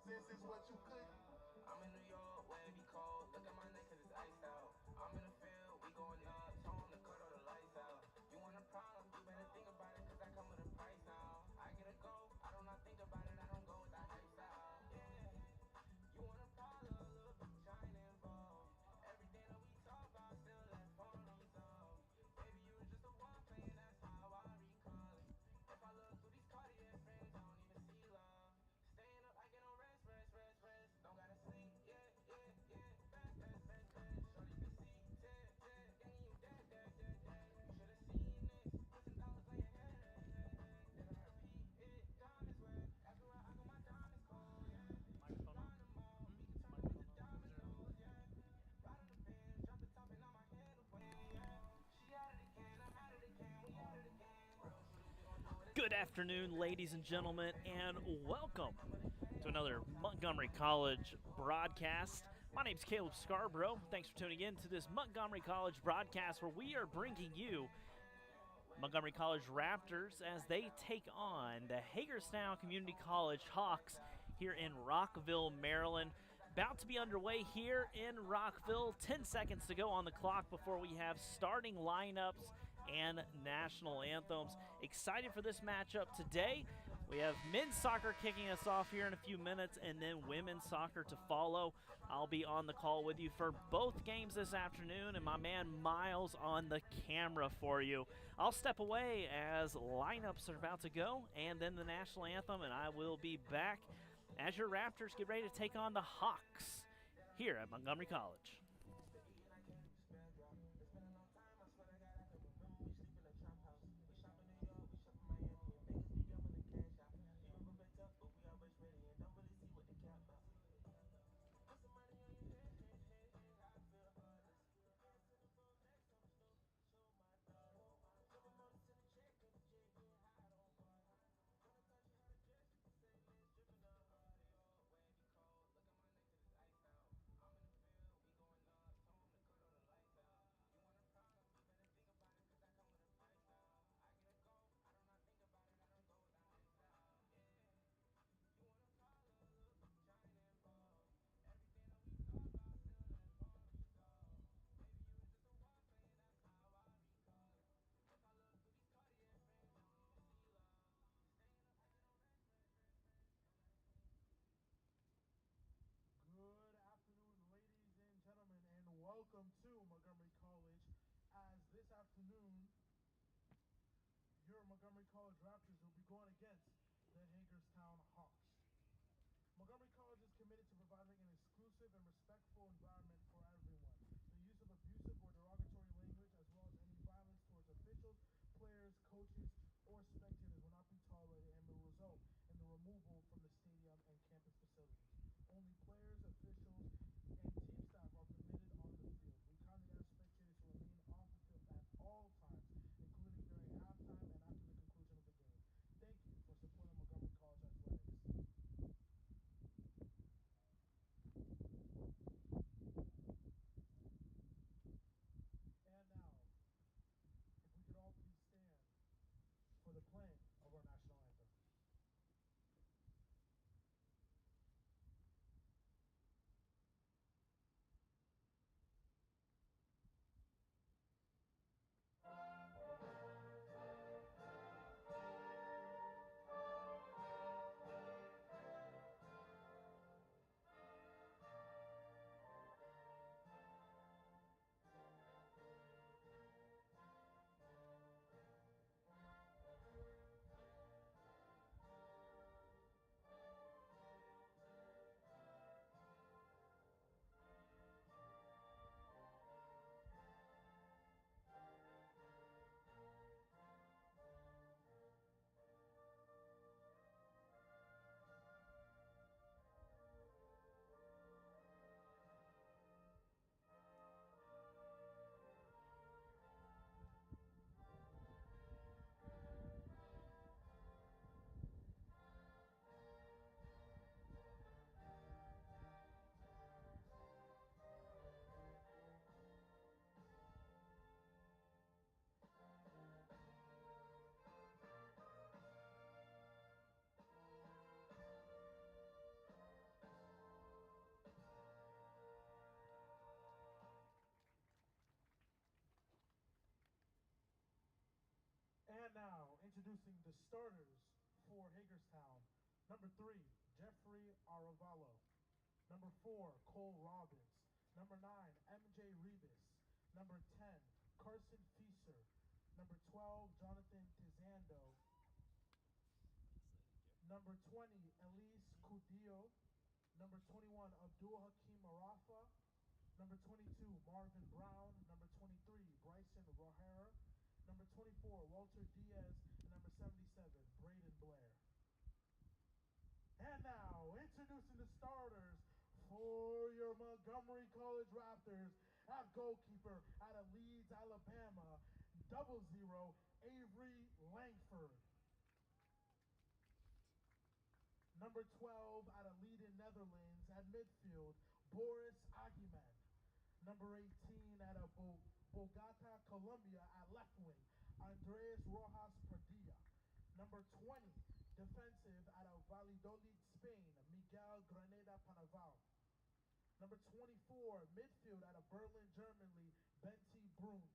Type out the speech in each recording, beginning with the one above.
sense is what you could. I'm in New York, where it be cold. Look at my neck cause it's iced out. I'm in the field, we going nuts. Home to cut all the lights out. You want a problem, you better think about it cause I come with a price now. I get a go, I do not think about it, I don't go with that lifestyle. Yeah, you want a problem, a little bit trying to involve. Everything that we talk about still left unresolved. Baby, you was just a one playing, that's how I recall it. If I look through these Cartier frames, I don't even see love. Staying up, I get no rest, rest, rest, rest. Don't gotta sleep, yeah, yeah, yeah. Fast, fast, fast, fast. Shorty be see, dead, dead. Gang, you dead, dead, dead, dead. You should've seen this. Put some dollars on your head, head, head, head. Then I repeat it. Diamonds wet. Everywhere I go, my diamonds cold, yeah. Microphone on? Line them all. We can turn them into Microphone on? diamonds, gold, yeah. Ride on the Benz, drop the top and on my head away, yeah. She at it again, I'm at it again, we at it again. Real shit, we gon' do it again. Good afternoon, ladies and gentlemen, and welcome to another Montgomery College broadcast. My name's Caleb Scarborough. Thanks for tuning in to this Montgomery College broadcast where we are bringing you Montgomery College Raptors as they take on the Hagerstown Community College Hawks here in Rockville, Maryland. About to be underway here in Rockville. 10 seconds to go on the clock before we have starting lineups and national anthems. Excited for this matchup today. We have men's soccer kicking us off here in a few minutes and then women's soccer to follow. I'll be on the call with you for both games this afternoon and my man Miles on the camera for you. I'll step away as lineups are about to go and then the national anthem, and I will be back as your Raptors get ready to take on the Hawks here at Montgomery College. Good afternoon, ladies and gentlemen, and welcome to Montgomery College. As this afternoon, your Montgomery College Raptors will be going against the Hagerstown Hawks. Montgomery College is committed to providing an exclusive and respectful environment for everyone. The use of abusive or derogatory language, as well as any violence towards officials, players, coaches, or spectators will not be tolerated and will result in the removal from the stadium and campus facilities. Only players, officials, and team staff are permitted on the field. We kindly ask spectators to remain off the field at all times, including during halftime and after the conclusion of the game. Thank you for supporting Montgomery College Athletics. And now, if we could all please stand for the playing of our national anthem. starters for Hagerstown. Number 3, Jeffrey Arevalo. Number 4, Cole Robbins. Number 9, MJ Rebus. Number 10, Carson Fieser. Number 12, Jonathan Tizando. Number 20, Elise Cudillo. Number 21, Abdul Hakim Arafa. Number 22, Marvin Brown. Number 23, Bryson Rohera. Number 24, Walter Diaz. And number 77, Braden Blair. And now, introducing the starters for your Montgomery College Raptors. At goalkeeper, out of Leeds, Alabama, 00, Avery Langford. Number 12, out of Leiden, Netherlands, at midfield, Boris Aguiman. Number 18, out of Bogota, Colombia, at left wing, Andres Rojas Pradilla. Number 20, defensive, out of Valladolid, Spain, Miguel Graneda Panaval. Number 24, midfield, out of Berlin, Germany, Benti Bruns.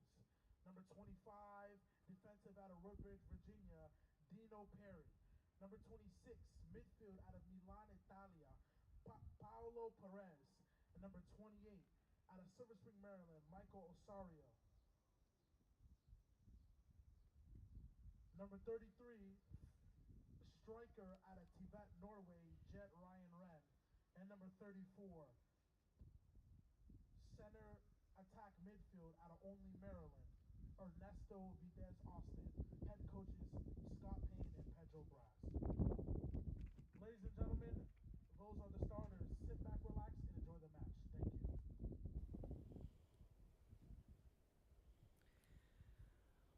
Number 25, defensive, out of Woodbridge, Virginia, Dino Perry. Number 26, midfield, out of Milan, Italia, Paolo Perez. And number 28, out of Silver Spring, Maryland, Michael Osario. Number 33, striker, out of Tibet, Norway, Jet Ryan Wren. And number 34, center attack midfield, out of Only, Maryland, Ernesto Videz Austin. Head coaches Scott Payne and Pedro Braz. Ladies and gentlemen, those are the starters. Sit back, relax, and enjoy the match. Thank you.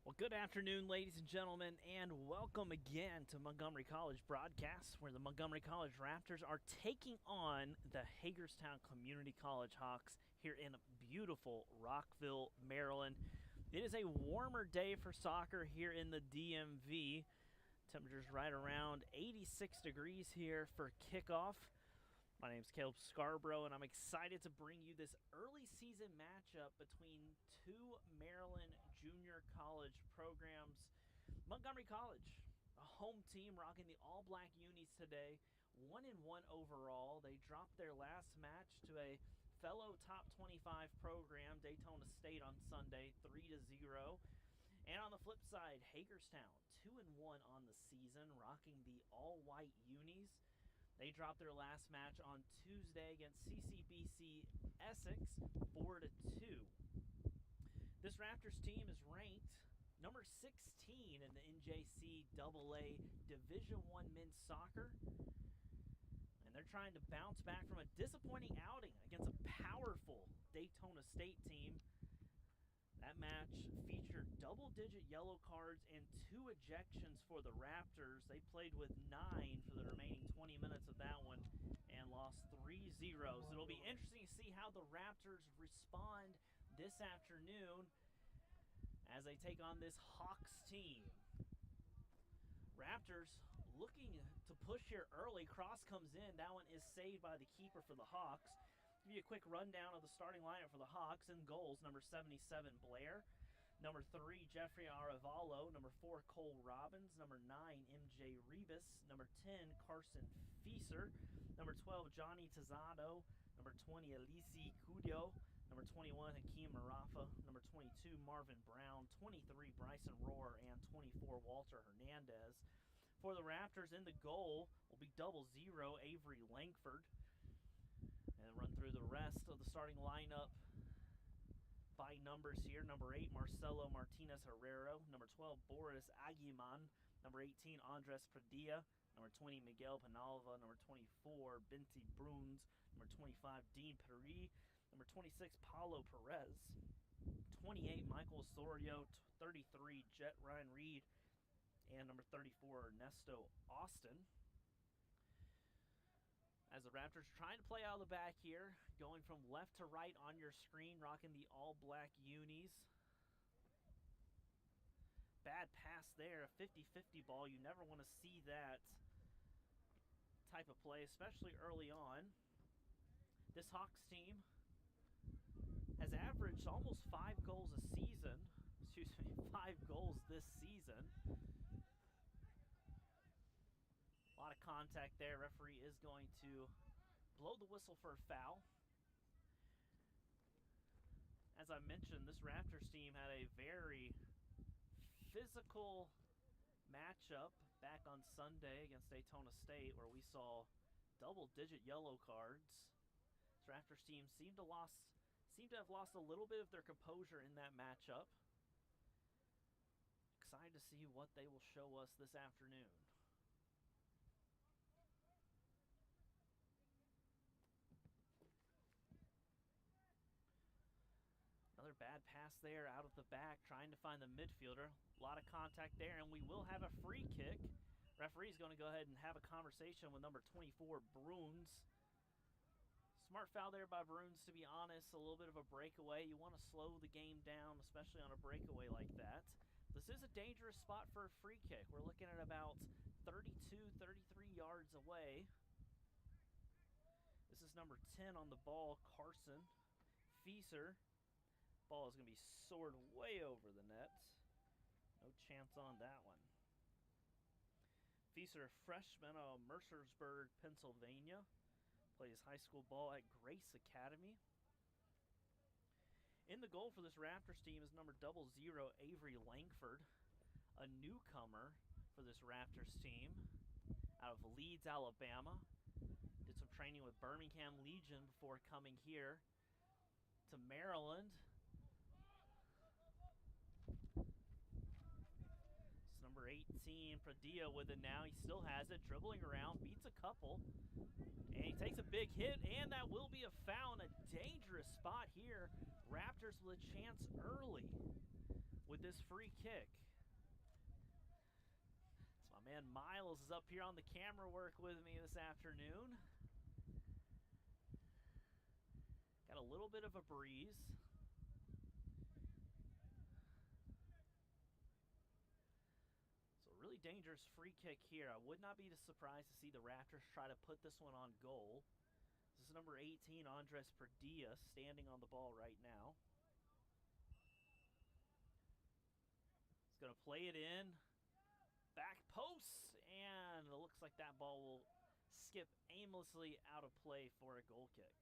Well, good afternoon, ladies and gentlemen, and welcome again to Montgomery College Broadcast, where the Montgomery College Raptors are taking on the Hagerstown Community College Hawks here in beautiful Rockville, Maryland. It is a warmer day for soccer here in the DMV. Temperatures right around 86 degrees here for kickoff. My name is Caleb Scarborough, and I'm excited to bring you this early season matchup between two Maryland junior college programs. Montgomery College, a home team rocking the all-black unis today, 1-1 overall. They dropped their last match to a fellow top 25 program, Daytona State, on Sunday, 3-0. And on the flip side, Hagerstown, 2-1 on the season, rocking the all-white unis. They dropped their last match on Tuesday against CCBC Essex, 4-2. This Raptors team is ranked number 16 in the NJCAA Division I men's soccer. And they're trying to bounce back from a disappointing outing against a powerful Daytona State team. That match featured double-digit yellow cards and 2 ejections for the Raptors. They played with 9 for the remaining 20 minutes of that one and lost 3-0. So it'll be interesting to see how the Raptors respond this afternoon as they take on this Hawks team. Raptors looking to push here early. Cross comes in. That one is saved by the keeper for the Hawks. Give you a quick rundown of the starting lineup for the Hawks. In goals, number 77, Blair. Number 3, Jeffrey Arevalo. Number 4, Cole Robbins. Number 9, MJ Rebus. Number 10, Carson Fieser. Number 12, Johnny Tizado. Number 20, Elise Cudillo. Number 21, Hakeem Arafa. Number 22, Marvin Brown. 23, Bryson Rohr. And 24, Walter Hernandez. For the Raptors, in the goal will be 00, Avery Langford. And run through the rest of the starting lineup by numbers here. Number 8, Marcelo Martinez Herrero. Number 12, Boris Aguiman. Number 18, Andres Pradilla. Number 20, Miguel Penalva. Number 24, Benti Bruns. Number 25, Dean Perry. Number 26, Paulo Perez. 28, Michael Osorio. 33, Jet Ryan Reed. And number 34, Ernesto Austin. As the Raptors trying to play out of the back here, going from left to right on your screen, rocking the all-black unis. Bad pass there, a 50-50 ball. You never want to see that type of play, especially early on. This Hawks team has averaged almost 5 goals a season. 5 goals this season. contact there. Referee is going to blow the whistle for a foul. As I mentioned, this Raptors team had a very physical matchup back on Sunday against Daytona State, where we saw double-digit yellow cards. This Raptors team seemed to have lost a little bit of their composure in that matchup. Excited to see what they will show us this afternoon. Another bad pass there out of the back, trying to find the midfielder. A lot of contact there, and we will have a free kick. Referee's going to go ahead and have a conversation with number 24, Bruns. Smart foul there by Bruns, to be honest. A little bit of a breakaway. You want to slow the game down, especially on a breakaway like that. This is a dangerous spot for a free kick. We're looking at about 32, 33 yards away. This is number 10 on the ball, Carson Fieser. Ball is going to be soared way over the net. No chance on that one. Fieser, freshman out of Mercersburg, Pennsylvania. Plays high school ball at Grace Academy. In the goal for this Raptors team is number 00, Avery Langford, a newcomer for this Raptors team out of Leeds, Alabama. Did some training with Birmingham Legion before coming here to Maryland. It's number 18, Pradilla with it now. He still has it, dribbling around, beats a couple. And he takes a big hit, and that will be a foul in a dangerous spot here. Raptors with a chance early with this free kick. So my man Miles is up here on the camera work with me this afternoon. Got a little bit of a breeze. So a really dangerous free kick here. I would not be surprised to see the Raptors try to put this one on goal. This is number 18, Andres Pradilla, standing on the ball right now. He's going to play it in. Back post, and it looks like that ball will skip aimlessly out of play for a goal kick.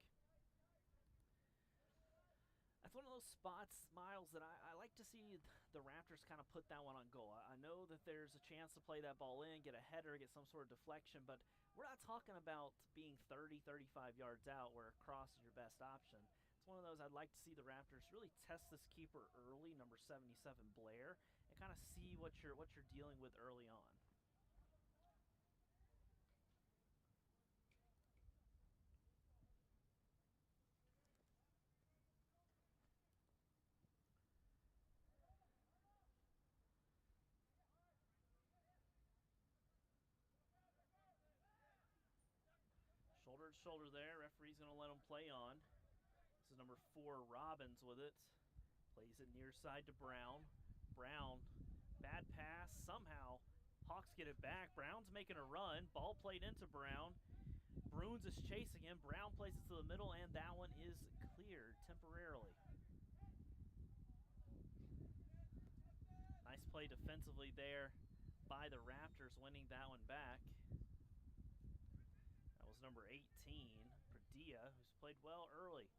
That's one of those spots, Miles, that I like to see the Raptors kind of put that one on goal. I know that there's a chance to play that ball in, get a header, get some sort of deflection, but we're not talking about being 30, 35 yards out where a cross is your best option. It's one of those I'd like to see the Raptors really test this keeper early, number 77, Blair, and kind of see what you're dealing with early on. Shoulder to shoulder there. Referee's going to let him play on. This is number 4, Robbins with it. Plays it near side to Brown. Brown, bad pass. Somehow, Hawks get it back. Brown's making a run. Ball played into Brown. Bruns is chasing him. Brown plays it to the middle, and that one is cleared temporarily. Nice play defensively there by the Raptors, winning that one back. That was number 18, Pradilla, who's played well early.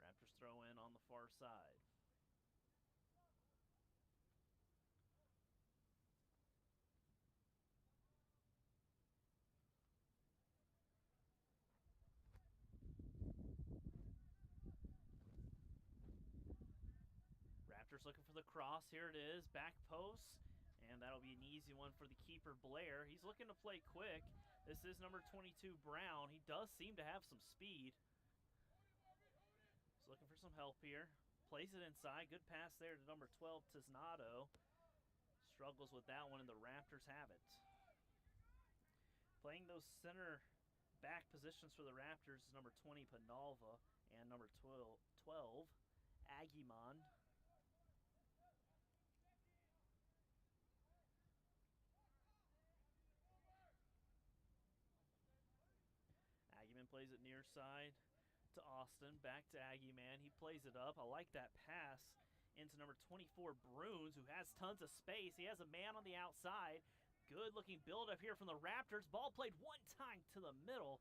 Raptors throw in on the far side. Raptors looking for the cross. Here it is, back post, and that'll be an easy one for the keeper, Blair. He's looking to play quick. This is number 22, Brown. He does seem to have some speed. He's looking for some help here. Plays it inside. Good pass there to number 12, Tiznado. Struggles with that one, and the Raptors have it. Playing those center back positions for the Raptors is number 20, Penalva, and number 12, Aguiman. plays it near side to Austin. Back to Aggie Man. He plays it up. I like that pass into number 24, Bruins, who has tons of space. He has a man on the outside. Good-looking build-up here from the Raptors. Ball played one time to the middle.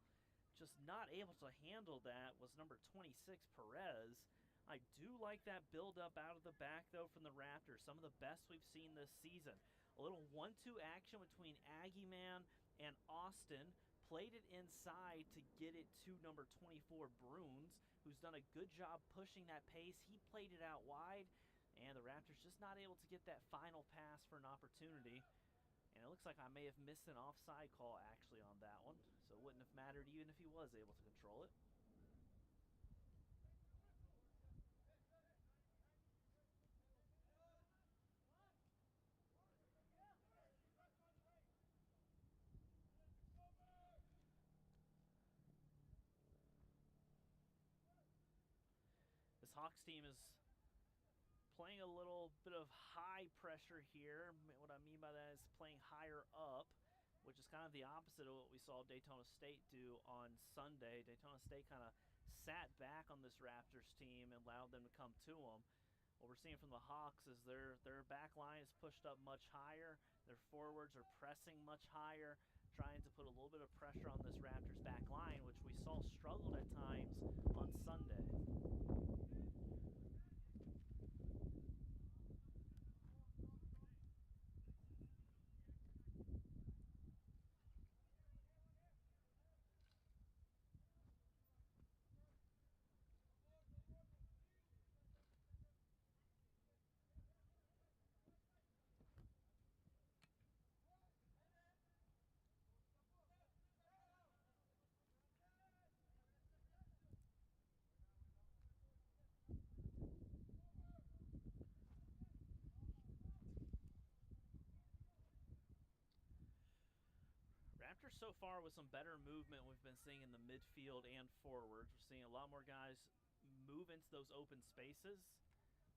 Just not able to handle that was number 26, Perez. I do like that build-up out of the back, though, from the Raptors. Some of the best we've seen this season. A little 1-2 action between Aggie Man and Austin. Played it inside to get it to number 24, Bruins, who's done a good job pushing that pace. He played it out wide, and the Raptors just not able to get that final pass for an opportunity. And it looks like I may have missed an offside call, actually, on that one. So it wouldn't have mattered even if he was able to control it. This Hawks team is playing a little bit of high pressure here. What I mean by that is playing higher up, which is kind of the opposite of what we saw Daytona State do on Sunday. Daytona State kind of sat back on this Raptors team and allowed them to come to them. What we're seeing from the Hawks is their back line is pushed up much higher. Their forwards are pressing much higher, trying to put a little bit of pressure on this Raptors back line, which we saw struggled at times on Sunday. Raptors so far with some better movement we've been seeing in the midfield and forwards. We're seeing a lot more guys move into those open spaces.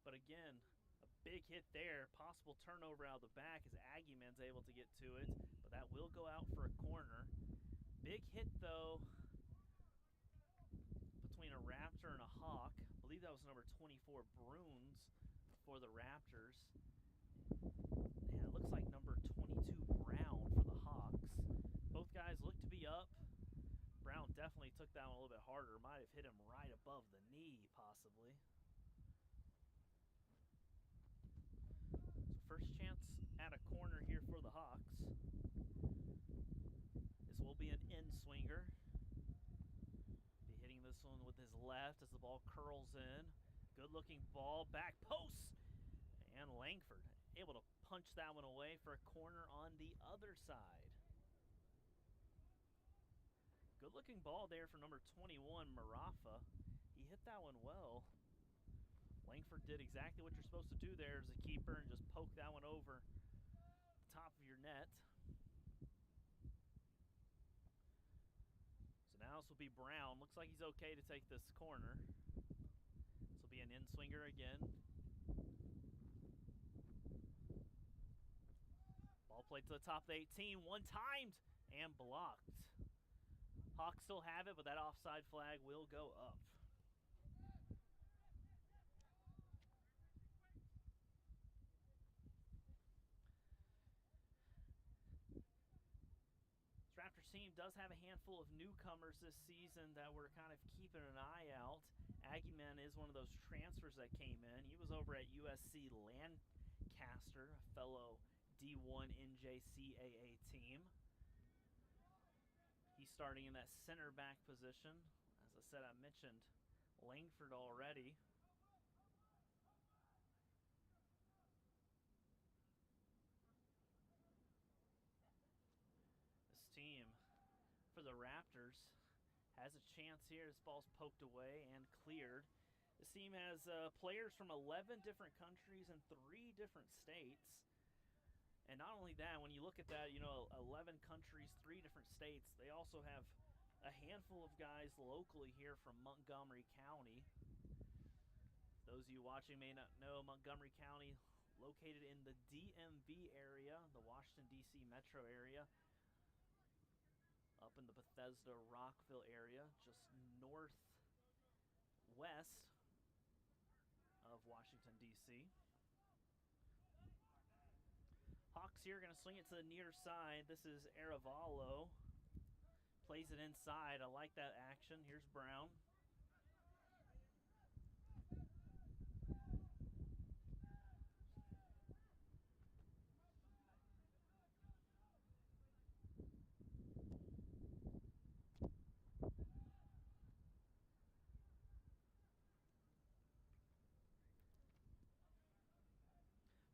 But again, a big hit there. Possible turnover out of the back as Aggie Man's able to get to it. But that will go out for a corner. Big hit, though, between a Raptor and a Hawk. I believe that was number 24, Bruins, for the Raptors. And it looks like number 22, Brown, for the Hawks. Both guys look to be up. Brown definitely took that one a little bit harder. Might have hit him right above the knee, possibly. So first chance at a corner here for the Hawks. This will be an in-swinger. Be hitting this one with his left as the ball curls in. Good-looking ball, back post. And Langford able to punch that one away for a corner on the other side. Good-looking ball there for number 21, Marafa. He hit that one well. Langford did exactly what you're supposed to do there as a keeper and just poke that one over the top of your net. So now this will be Brown. Looks like he's okay to take this corner. This will be an in-swinger again. Ball played to the top of the 18, one-timed and blocked. Hawks still have it, but that offside flag will go up. This Raptors team does have a handful of newcomers this season that we're kind of keeping an eye out. Aggieman is one of those transfers that came in. He was over at USC Lancaster, a fellow D1 NJCAA team. He's starting in that center back position. As I said, I mentioned Langford already. This team for the Raptors has a chance here. This ball's poked away and cleared. This team has players from 11 different countries and 3 different states. And not only that, when you look at that, 11 countries, 3 different states, they also have a handful of guys locally here from Montgomery County. Those of you watching may not know, Montgomery County, located in the DMV area, the Washington, D.C. metro area. up in the Bethesda-Rockville area, just northwest of Washington, D.C. Hawks here going to swing it to the near side. This is Alvardo. Plays it inside. I like that action. Here's Brown.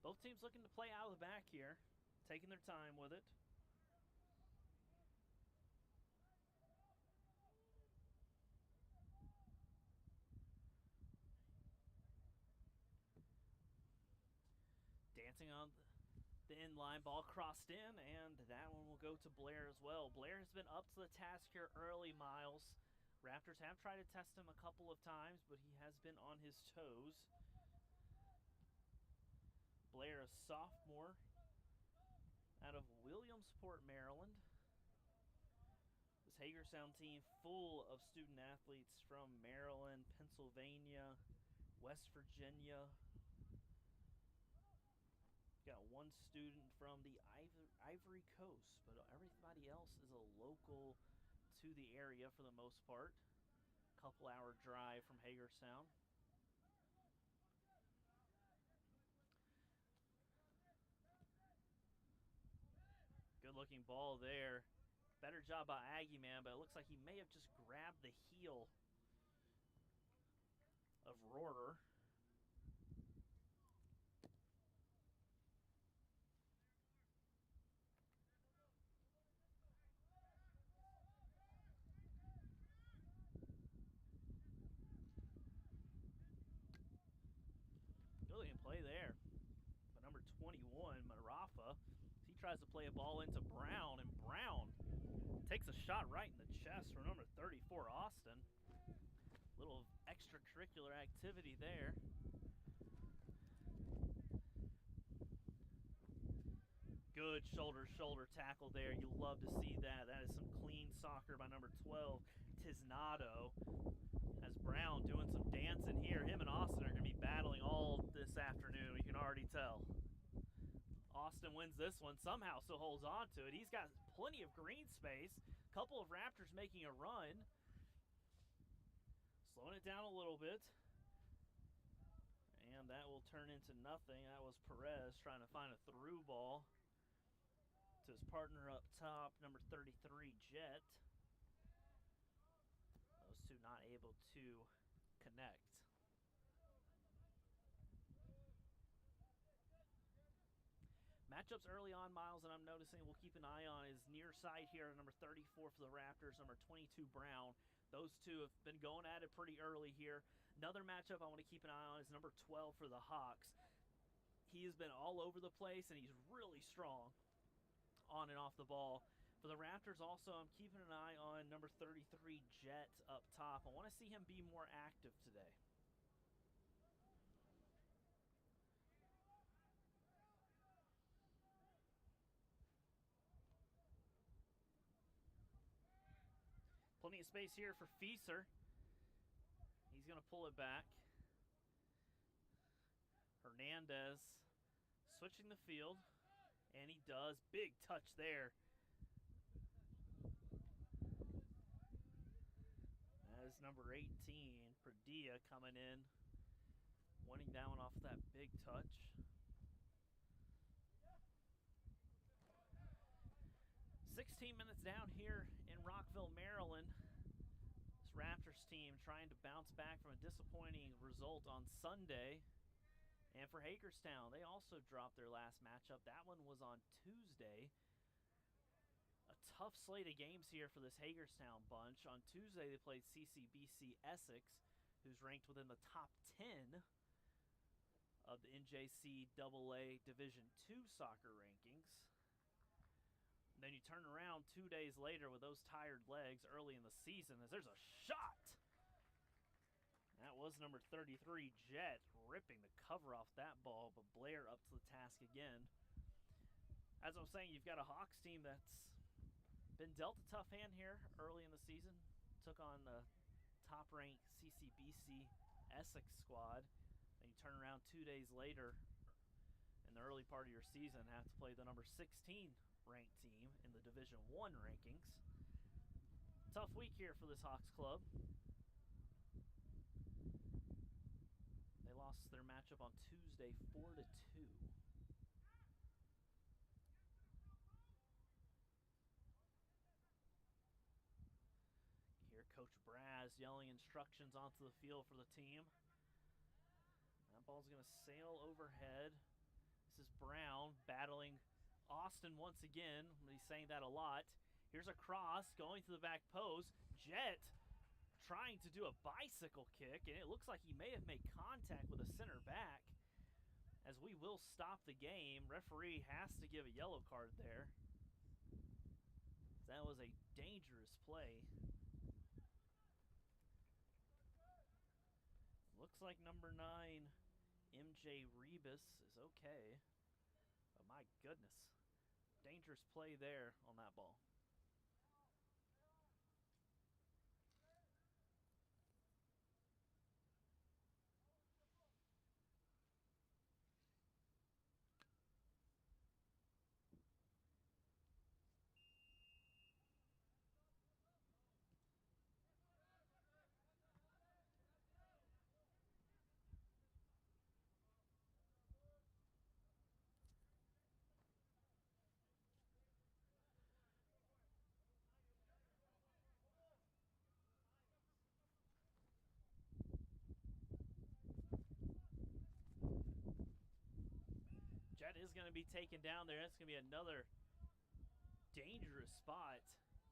Both teams looking to play out of the back here, taking their time with it. Dancing on the end line, ball crossed in, and that one will go to Blair as well. Blair has been up to the task here early, Miles. Raptors have tried to test him a couple of times, but he has been on his toes. Blair, a sophomore out of Williamsport, Maryland. This Hagerstown team full of student athletes from Maryland, Pennsylvania, West Virginia. Got one student from the Ivory Coast, but everybody else is a local to the area for the most part. Couple-hour drive from Hagerstown. Good-looking ball there. Better job by Aggie Man, but it looks like he may have just grabbed the heel of Rohrer. Good play there. But number 21, Marafa, he tries to play a ball into Brown, and Brown takes a shot right in the chest for number 34, Austin. Little extracurricular activity there. Good shoulder tackle there. You love to see that. That is some clean soccer by number 12, Tisnado. As Brown doing some dancing here. Him and Austin are going to be battling all this afternoon. You can already tell. Austin wins this one. Somehow still holds on to it. He's got plenty of green space. A couple of Raptors making a run. Slowing it down a little bit. And that will turn into nothing. That was Perez trying to find a through ball to his partner up top, number 33, Jet. Those two not able to connect. Matchups early on, Miles, and I'm noticing we'll keep an eye on is near side here, number 34 for the Raptors, number 22, Brown. Those two have been going at it pretty early here. Another matchup I want to keep an eye on is number 12 for the Hawks. He has been all over the place, and he's really strong on and off the ball. For the Raptors also, I'm keeping an eye on number 33, Jet, up top. I want to see him be more active today. Plenty of space here for Fieser. He's going to pull it back. Hernandez switching the field, and he does. Big touch there. That is number 18, Pradilla, coming in, winning that one off that big touch. 16 minutes down here in Rockville, Maryland. This Raptors team trying to bounce back from a disappointing result on Sunday. And for Hagerstown, they also dropped their last matchup. That one was on Tuesday. A tough slate of games here for this Hagerstown bunch. On Tuesday, they played CCBC Essex, who's ranked within the top 10 of the NJCAA Division II soccer rankings. And then you turn around 2 days later with those tired legs early in the season as there's a shot. That was number 33, Jet, ripping the cover off that ball, but Blair up to the task again. As I was saying, you've got a Hawks team that's been dealt a tough hand here early in the season. Took on the top-ranked CCBC Essex squad. Then you turn around 2 days later in the early part of your season and have to play the number 16 ranked team in the Division I rankings. Tough week here for this Hawks club. They lost their matchup on Tuesday 4-2. Here, Coach Braz yelling instructions onto the field for the team. That ball's going to sail overhead. This is Brown battling Austin once again. He's saying that a lot. Here's a cross going to the back post. Jet trying to do a bicycle kick, and it looks like he may have made contact with a center back. As we will stop the game, referee has to give a yellow card there. That was a dangerous play. Looks like number 9, MJ Rebus, is okay. But my goodness, dangerous play there on that ball. Jet is going to be taken down there. That's going to be another dangerous spot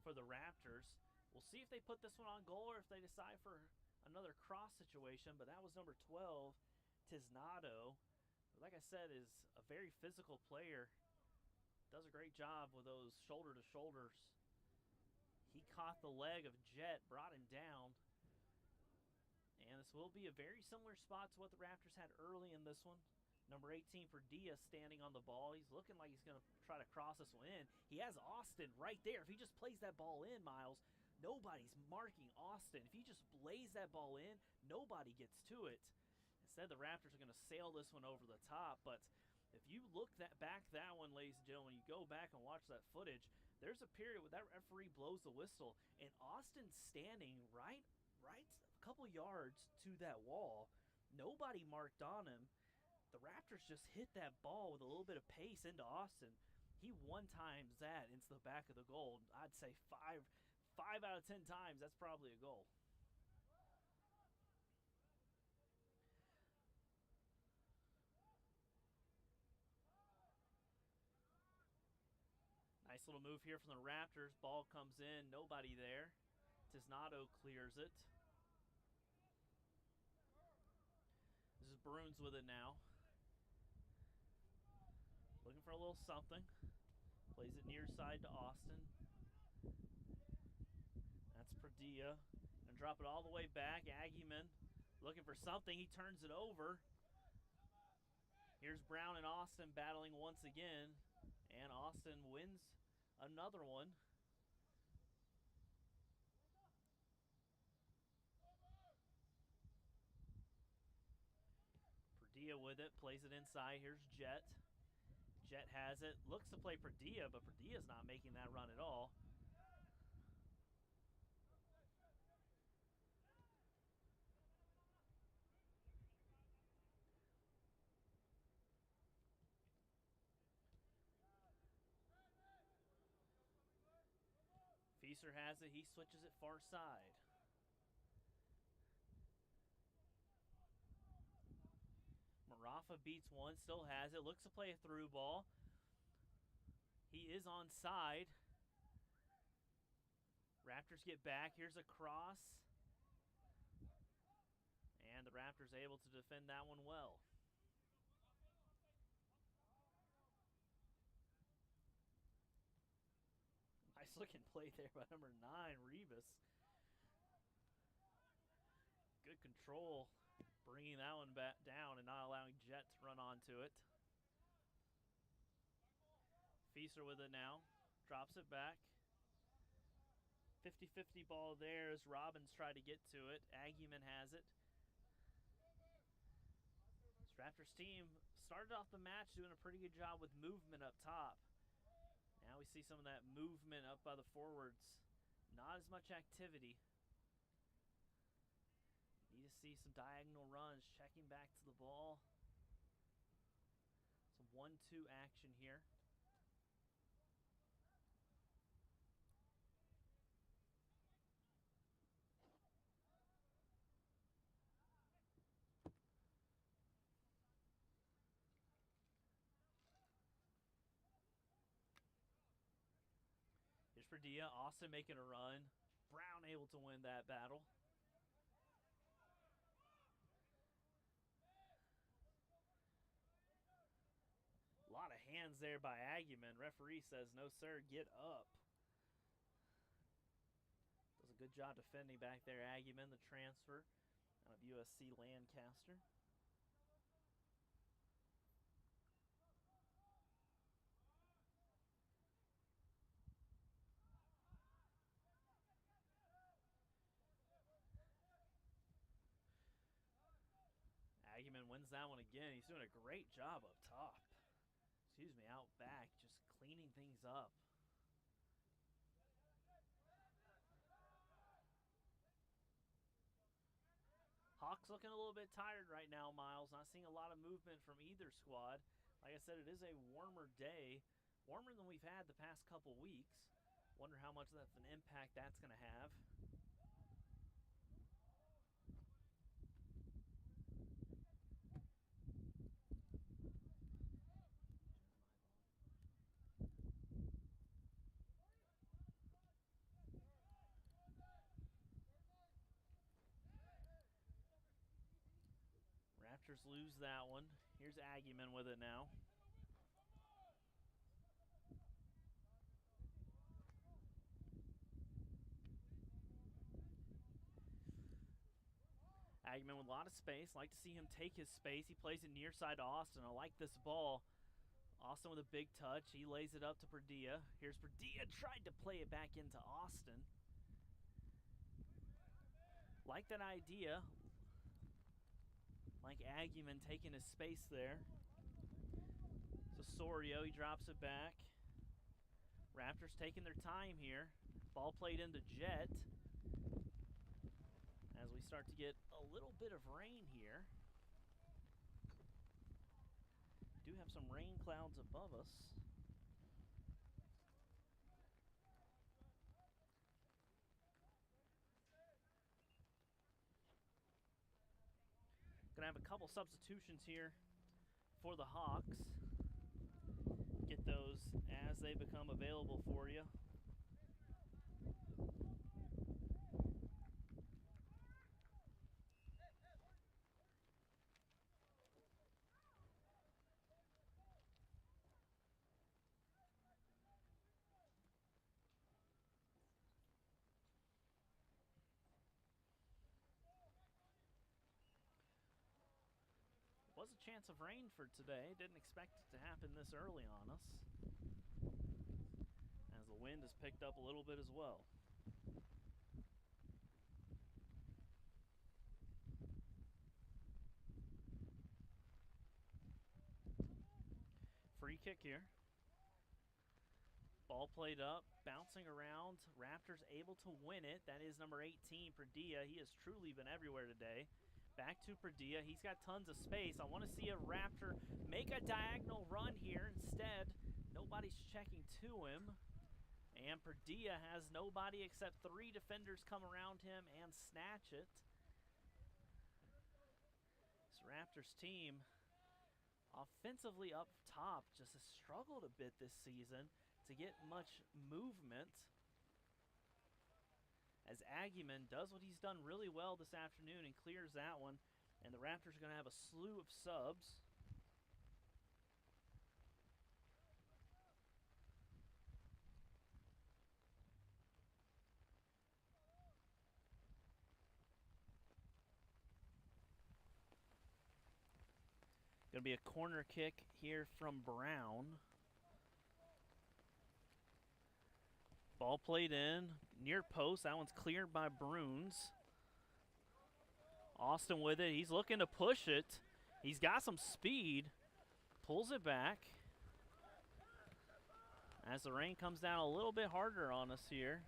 for the Raptors. We'll see if they put this one on goal or if they decide for another cross situation, but that was number 12, Tiznado. Like I said, is a very physical player. Does a great job with those shoulder-to-shoulders. He caught the leg of Jet, brought him down. And this will be a very similar spot to what the Raptors had early in this one. Number 18, Pradilla, standing on the ball. He's looking like he's going to try to cross this one in. He has Austin right there. If he just plays that ball in, Miles, nobody's marking Austin. If he just lays that ball in, nobody gets to it. Instead, the Raptors are going to sail this one over the top. But if you look back that one, ladies and gentlemen, you go back and watch that footage, there's a period where that referee blows the whistle, and Austin's standing right a couple yards to that wall. Nobody marked on him. The Raptors just hit that ball with a little bit of pace into Austin. He one-times that into the back of the goal. I'd say five out of 10 times, that's probably a goal. Nice little move here from the Raptors. Ball comes in, nobody there. Tiznado clears it. This is Bruins with it now. Looking for a little something. Plays it near side to Austin. That's Pradilla. And drop it all the way back. Aggieman looking for something. He turns it over. Here's Brown and Austin battling once again. And Austin wins another one. Pradilla with it. Plays it inside. Here's Jet. Jet has it, looks to play Pradilla, but Pradilla's not making that run at all. Fieser has it, he switches it far side. Marafa beats one, still has it, looks to play a through ball. He is onside. Raptors get back, here's a cross. And the Raptors able to defend that one well. Nice looking play there by number 9, Rebus. Good control, bringing that one back down and not allowing Jet to run onto it. Fieser with it now, drops it back. 50-50 ball there as Robbins tried to get to it. Aguiman has it. This Raptors team started off the match doing a pretty good job with movement up top. Now we see some of that movement up by the forwards. Not as much activity. Need to see some diagonal runs, checking back to the ball. Some 1-2 action here. Here's Pradilla. Austin making a run. Brown able to win that battle. A lot of hands there by Aguiman. Referee says, no, sir, get up. Does a good job defending back there. Aguiman, the transfer out of USC Lancaster. Aguiman wins that one again. He's doing a great job up top. Excuse me, out back, just cleaning things up. Hawks looking a little bit tired right now, Miles. Not seeing a lot of movement from either squad. Like I said, it is a warmer day. Warmer than we've had the past couple weeks. Wonder how much that's an impact that's going to have. Raptors lose that one. Here's Aguiman with it now. Aguiman with a lot of space. Like to see him take his space. He plays it near side to Austin. I like this ball. Austin with a big touch. He lays it up to Pradilla. Here's Pradilla. Tried to play it back into Austin. Like that idea. Like Aguiman taking his space there. So Sorio, he drops it back. Raptors taking their time here. Ball played into Jet. As we start to get a little bit of rain here. We do have some rain clouds above us. Gonna have a couple substitutions here for the Hawks. Get those as they become available for you. Was a chance of rain for today. Didn't expect it to happen this early on us, as the wind has picked up a little bit as well. Free kick here. Ball played up, bouncing around. Raptors able to win it. That is number 18, Pradilla. He has truly been everywhere today. Back to Pradilla. He's got tons of space. I want to see a Raptor make a diagonal run here. Instead, nobody's checking to him. And Pradilla has nobody except 3 defenders come around him and snatch it. This Raptors team, offensively up top, just has struggled a bit this season to get much movement. As Aguiman does what he's done really well this afternoon and clears that one. And the Raptors are going to have a slew of subs. Going to be a corner kick here from Brown. Ball played in, near post. That one's cleared by Bruns. Austin with it. He's looking to push it. He's got some speed. Pulls it back. As the rain comes down a little bit harder on us here.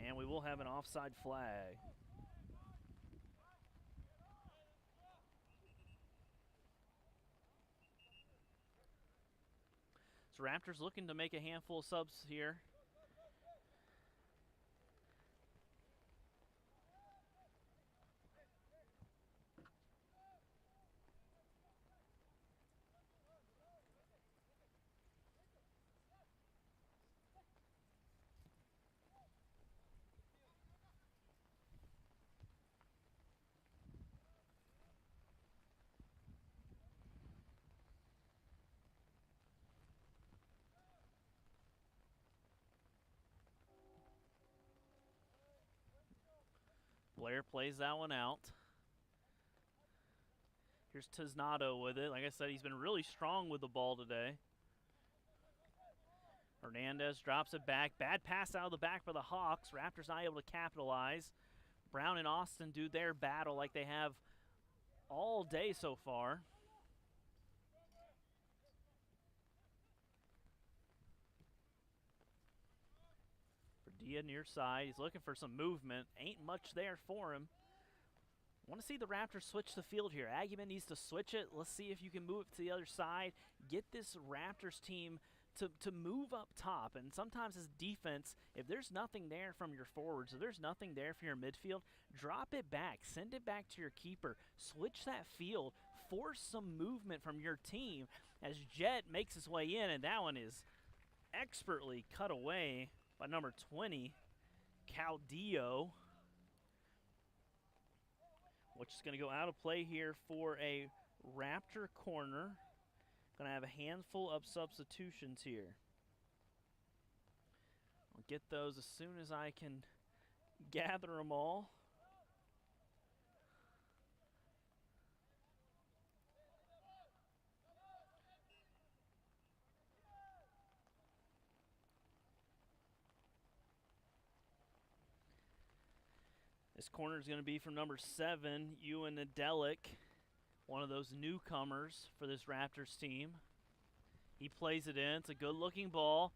And we will have an offside flag. So Raptors looking to make a handful of subs here. Blair plays that one out. Here's Tiznado with it. Like I said, he's been really strong with the ball today. Hernandez drops it back. Bad pass out of the back for the Hawks. Raptors not able to capitalize. Brown and Austin do their battle like they have all day so far. Pradilla near side. He's looking for some movement. Ain't much there for him. Want to see the Raptors switch the field here. Agyeman needs to switch it. Let's see if you can move it to the other side. Get this Raptors team to move up top. And sometimes as defense, if there's nothing there from your forwards, if there's nothing there for your midfield, drop it back. Send it back to your keeper. Switch that field. Force some movement from your team as Jet makes his way in. And that one is expertly cut away by number 20, Caudillo. Which is going to go out of play here for a Raptor corner. Going to have a handful of substitutions here. I'll get those as soon as I can gather them all. This corner is going to be from number 7, Ewen Nedellec, one of those newcomers for this Raptors team. He plays it in. It's a good-looking ball.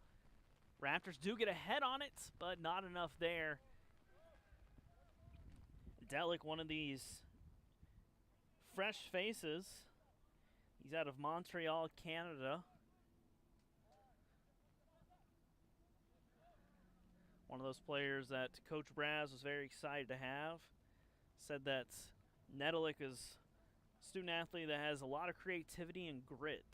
Raptors do get a head on it, but not enough there. Nedellec, one of these fresh faces. He's out of Montreal, Canada. One of those players that Coach Braz was very excited to have. Said that Nedellec is a student athlete that has a lot of creativity and grit.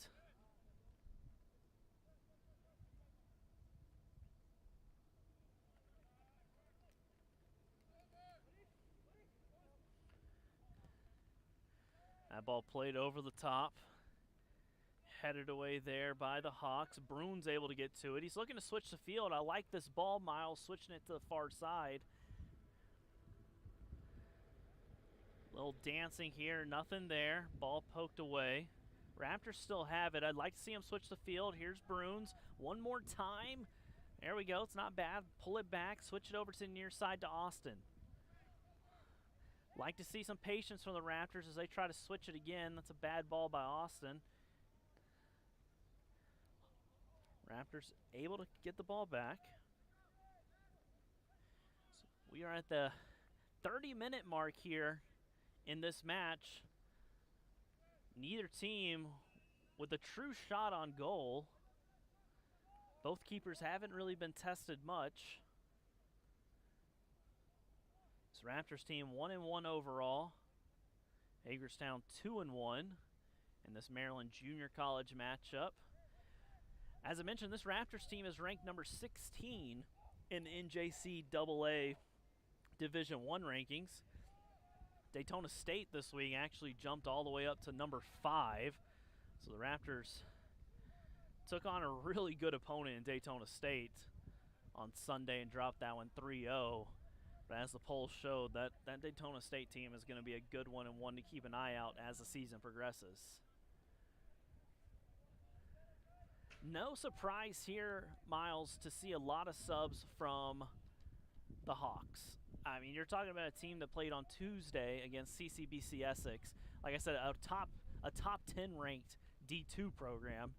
That ball played over the top. Headed away there by the Hawks. Bruins able to get to it. He's looking to switch the field. I like this ball, Miles, switching it to the far side. Little dancing here, nothing there. Ball poked away. Raptors still have it. I'd like to see him switch the field. Here's Bruins. One more time. There we go. It's not bad. Pull it back. Switch it over to the near side to Austin. Like to see some patience from the Raptors as they try to switch it again. That's a bad ball by Austin. Raptors able to get the ball back. So we are at the 30-minute mark here in this match. Neither team with a true shot on goal. Both keepers haven't really been tested much. This Raptors team 1-1 overall. Hagerstown 2-1 in this Maryland Junior College matchup. As I mentioned, this Raptors team is ranked number 16 in the NJCAA Division I rankings. Daytona State this week actually jumped all the way up to number 5. So the Raptors took on a really good opponent in Daytona State on Sunday and dropped that one 3-0. But as the polls showed, that Daytona State team is going to be a good one and one to keep an eye out as the season progresses. No surprise here, Miles, to see a lot of subs from the Hawks. I mean, you're talking about a team that played on Tuesday against CCBC Essex. Like I said, a top 10 ranked D2 program,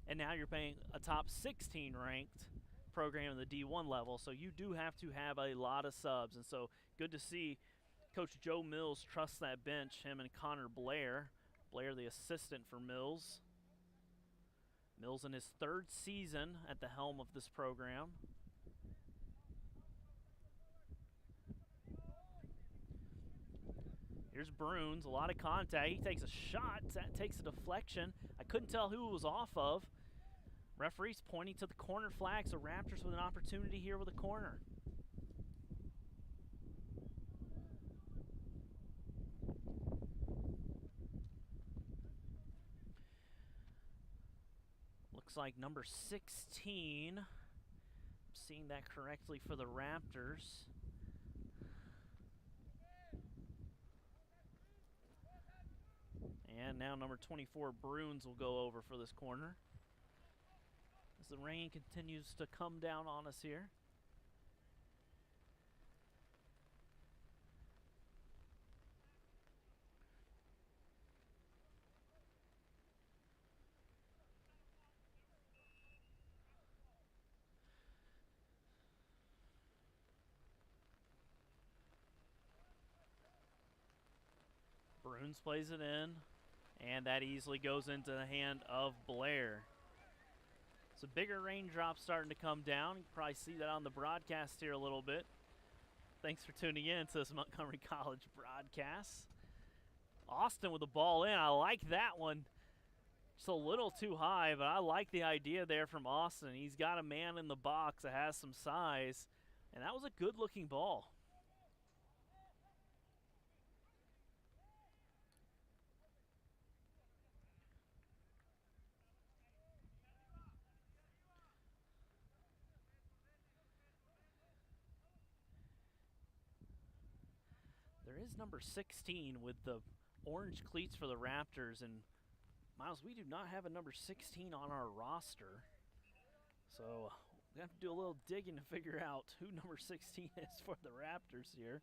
and now you're playing a top 16 ranked program in the D1 level. So you do have to have a lot of subs, and so good to see Coach Joe Mills trust that bench. Him and Connor Blair, the assistant for Mills. Mills in his third season at the helm of this program. Here's Bruns, a lot of contact. He takes a shot. That takes a deflection. I couldn't tell who it was off of. Referee's pointing to the corner flag, so Raptors with an opportunity here with a corner. Looks like number 16. I'm seeing that correctly for the Raptors. And now number 24, Bruns, will go over for this corner as the rain continues to come down on us here. Bruns plays it in, and that easily goes into the hand of Blair. So bigger raindrops starting to come down. You can probably see that on the broadcast here a little bit. Thanks for tuning in to this Montgomery College broadcast. Austin with the ball in. I like that one. Just a little too high, but I like the idea there from Austin. He's got a man in the box that has some size, and that was a good-looking ball. There is number 16 with the orange cleats for the Raptors, and Miles, we do not have a number 16 on our roster. So we have to do a little digging to figure out who number 16 is for the Raptors here.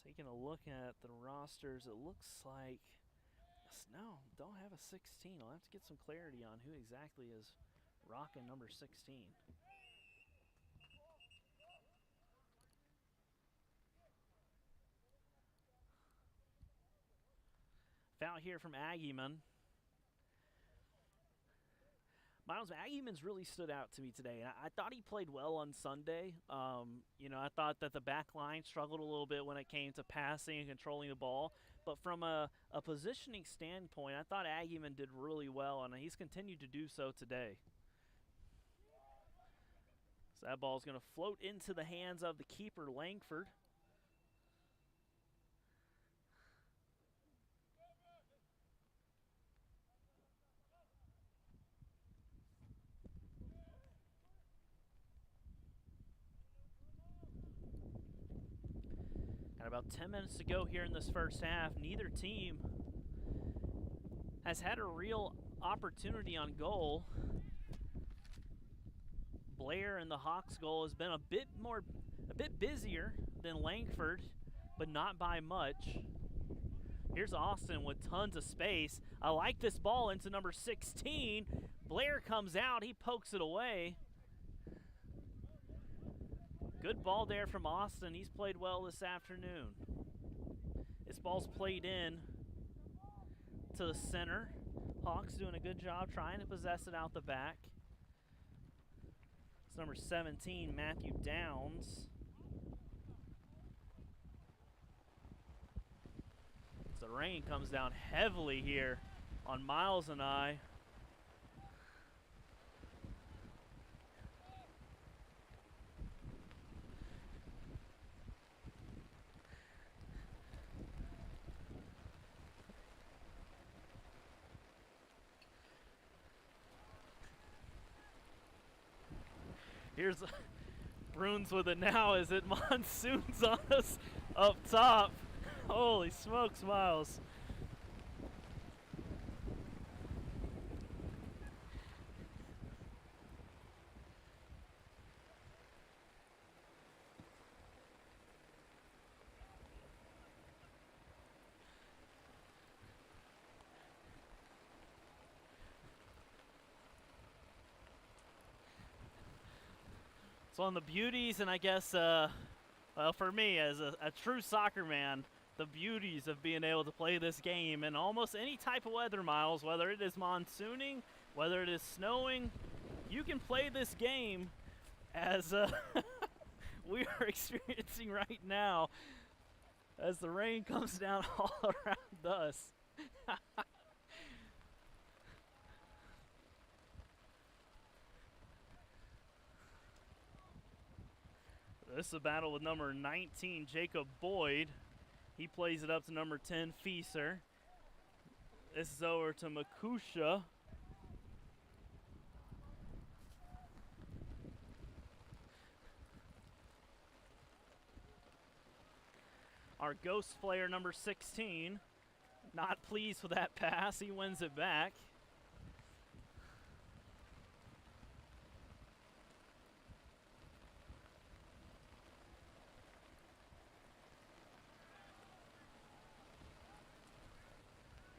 Taking a look at the rosters, it looks like, no, don't have a 16. I'll have to get some clarity on who exactly is rocking number 16. Foul here from Aggieman. Miles, Aggieman's really stood out to me today. I thought he played well on Sunday. I thought that the back line struggled a little bit when it came to passing and controlling the ball. But from a positioning standpoint, I thought Aggieman did really well, and he's continued to do so today. So that ball is going to float into the hands of the keeper, Langford. Got about 10 minutes to go here in this first half. Neither team has had a real opportunity on goal. Blair and the Hawks' goal has been a bit busier than Langford, but not by much. Here's Austin with tons of space. I like this ball into number 16. Blair comes out, he pokes it away. Good ball there from Austin. He's played well this afternoon. This ball's played in to the center. Hawks doing a good job trying to possess it out the back. It's number 17, Matthew Downs. So the rain comes down heavily here on Miles and I. Here's Bruns with it now as it monsoons on us up top. Holy smokes, Miles. So on the beauties, and I guess, well, for me as a true soccer man, the beauties of being able to play this game in almost any type of weather, Miles, whether it is monsooning, whether it is snowing, you can play this game as we are experiencing right now as the rain comes down all around us. This is a battle with number 19, Jacob Boyd. He plays it up to number 10, Fieser. This is over to Makusha. Our ghost player, number 16, not pleased with that pass. He wins it back.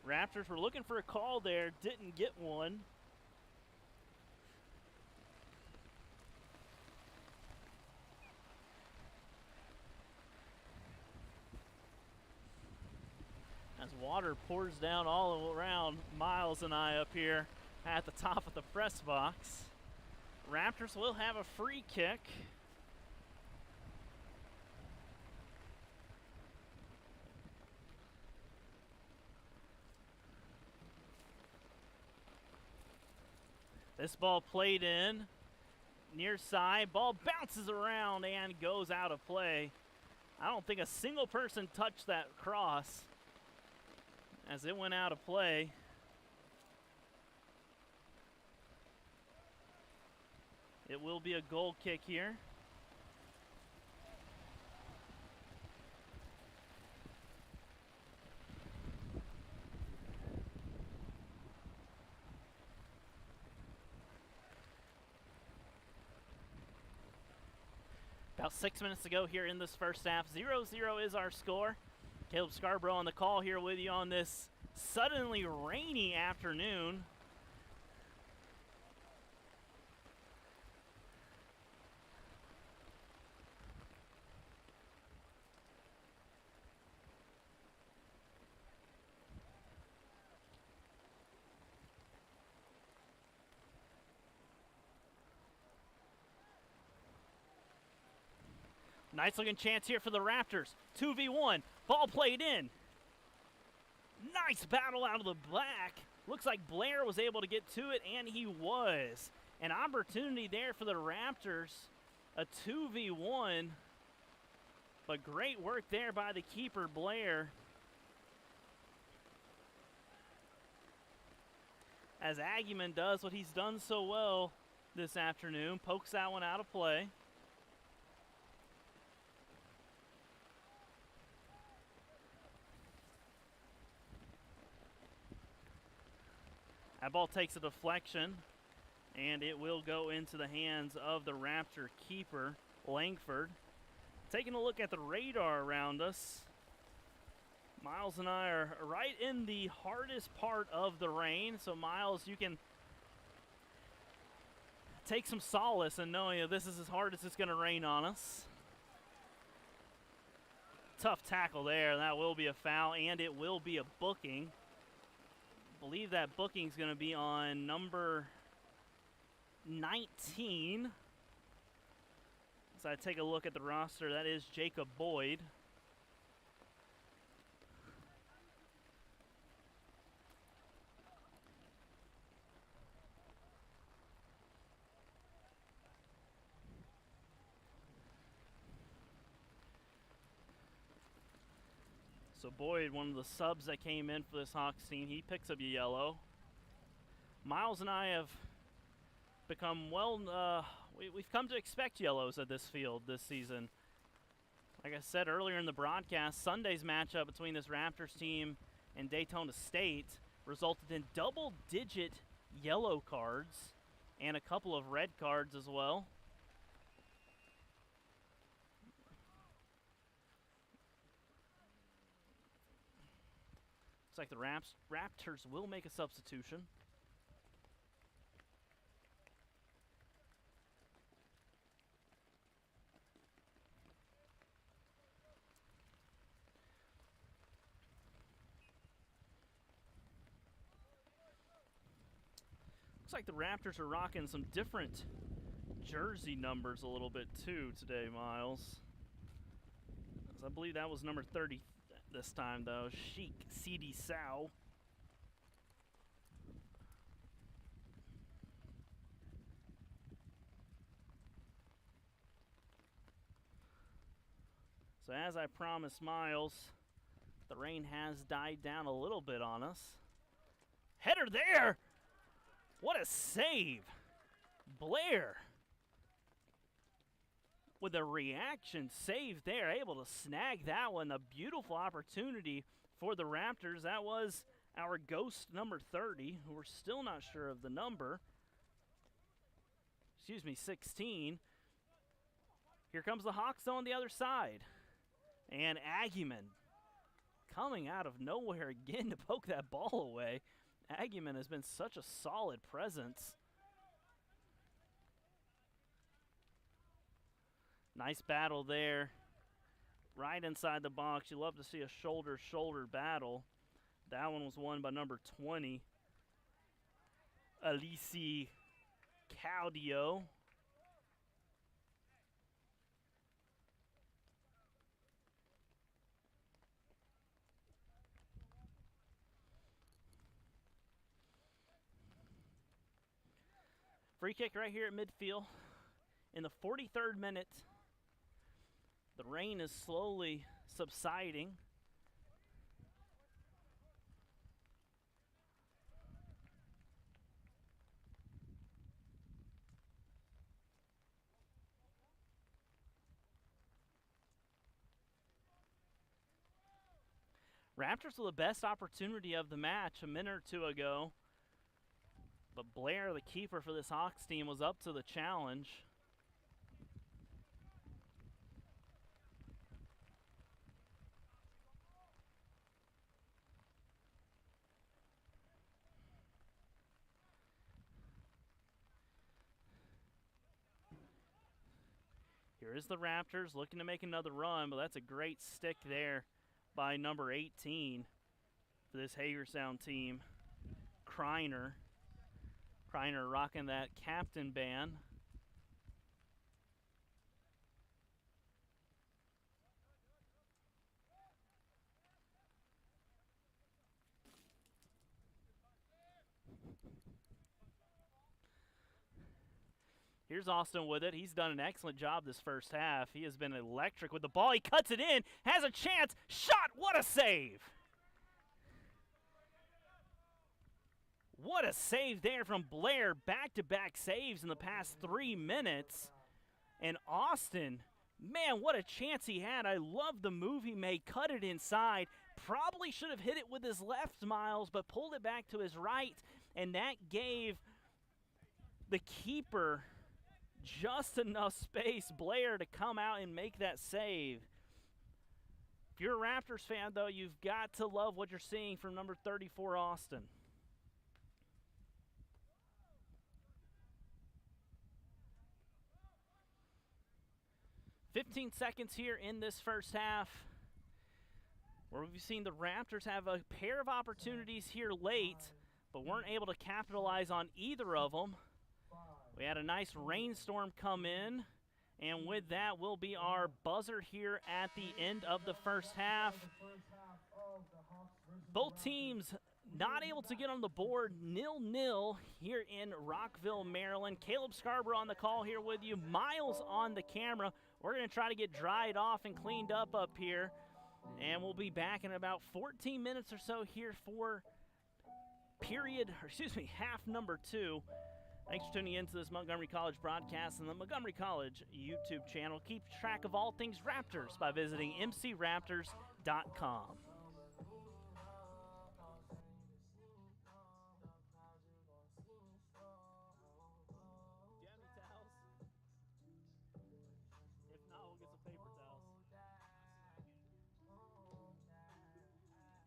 Raptors were looking for a call there, didn't get one. As water pours down all around Miles and I up here at the top of the press box. Raptors will have a free kick. This ball played in, near side. Ball bounces around and goes out of play. I don't think a single person touched that cross as it went out of play. It will be a goal kick here. About 6 minutes to go here in this first half. 0-0 is our score. Caleb Scarborough on the call here with you on this suddenly rainy afternoon. Nice looking chance here for the Raptors. 2v1. Ball played in. Nice battle out of the back. Looks like Blair was able to get to it, and he was. An opportunity there for the Raptors. A 2v1. But great work there by the keeper, Blair. As Aguiman does what he's done so well this afternoon. Pokes that one out of play. That ball takes a deflection, and it will go into the hands of the Raptor keeper, Langford. Taking a look at the radar around us, Miles and I are right in the hardest part of the rain. So, Miles, you can take some solace in knowing that this is as hard as it's going to rain on us. Tough tackle there. That will be a foul, and it will be a booking. I believe that booking is going to be on number 19. As I take a look at the roster, that is Jacob Boyd. So Boyd, one of the subs that came in for this Hawks team, he picks up a yellow. Miles and I have become we've come to expect yellows at this field this season. Like I said earlier in the broadcast, Sunday's matchup between this Raptors team and Daytona State resulted in double-digit yellow cards and a couple of red cards as well. Looks like the Raptors will make a substitution. Looks like the Raptors are rocking some different jersey numbers a little bit too today, Miles. I believe that was number 30 this time, though. Chic CD Sao. So as I promised Miles, the rain has died down a little bit on us. Header there! What a save! Blair with a reaction save there, able to snag that one. A beautiful opportunity for the Raptors. That was our ghost number 30, who we're still not sure of the number. Excuse me, 16. Here comes the Hawks on the other side. And Aguiman coming out of nowhere again to poke that ball away. Aguiman has been such a solid presence. Nice battle there. Right inside the box. You love to see a shoulder-to-shoulder battle. That one was won by number 20, Alisi Caudio. Free kick right here at midfield. In the 43rd minute, the rain is slowly subsiding. Raptors with the best opportunity of the match a minute or two ago. But Blair, the keeper for this Hawks team, was up to the challenge. Here is the Raptors looking to make another run, but that's a great stick there by number 18 for this Hagerstown team, Kreiner. Kreiner rocking that captain band. Here's Austin with it. He's done an excellent job this first half. He has been electric with the ball. He cuts it in, has a chance, shot, what a save! What a save there from Blair. Back-to-back saves in the past 3 minutes. And Austin, man, what a chance he had. I love the move he made. Cut it inside. Probably should have hit it with his left, Miles, but pulled it back to his right. And that gave the keeper just enough space, Blair, to come out and make that save. If you're a Raptors fan, though, you've got to love what you're seeing from number 34, Austin. 15 seconds here in this first half, where we've seen the Raptors have a pair of opportunities here late, but weren't able to capitalize on either of them. We had a nice rainstorm come in, and with that will be our buzzer here at the end of the first half. Both teams not able to get on the board, 0-0 here in Rockville, Maryland. Caleb Scarborough on the call here with you. Miles on the camera. We're going to try to get dried off and cleaned up here, and we'll be back in about 14 minutes or so here for half number 2. Thanks for tuning in to this Montgomery College broadcast on the Montgomery College YouTube channel. Keep track of all things Raptors by visiting mcraptors.com. Do you have any towels? If not, we'll get some paper towels. Rained on us a little bit, Miles. You get wet?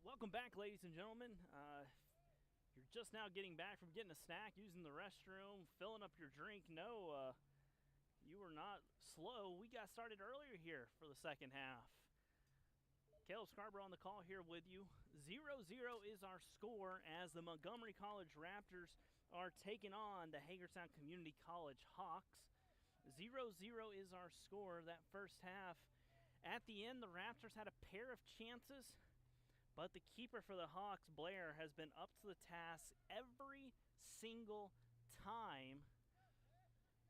Welcome back, ladies and gentlemen. You're just now getting back from getting a snack, using the restroom, filling up your drink. No, you were not slow. We got started earlier here for the second half. Caleb Scarborough on the call here with you. 0-0 is our score as the Montgomery College Raptors are taking on the Hagerstown Community College Hawks. 0-0 is our score that first half. At the end, the Raptors had a pair of chances, but the keeper for the Hawks, Blair, has been up to the task every single time.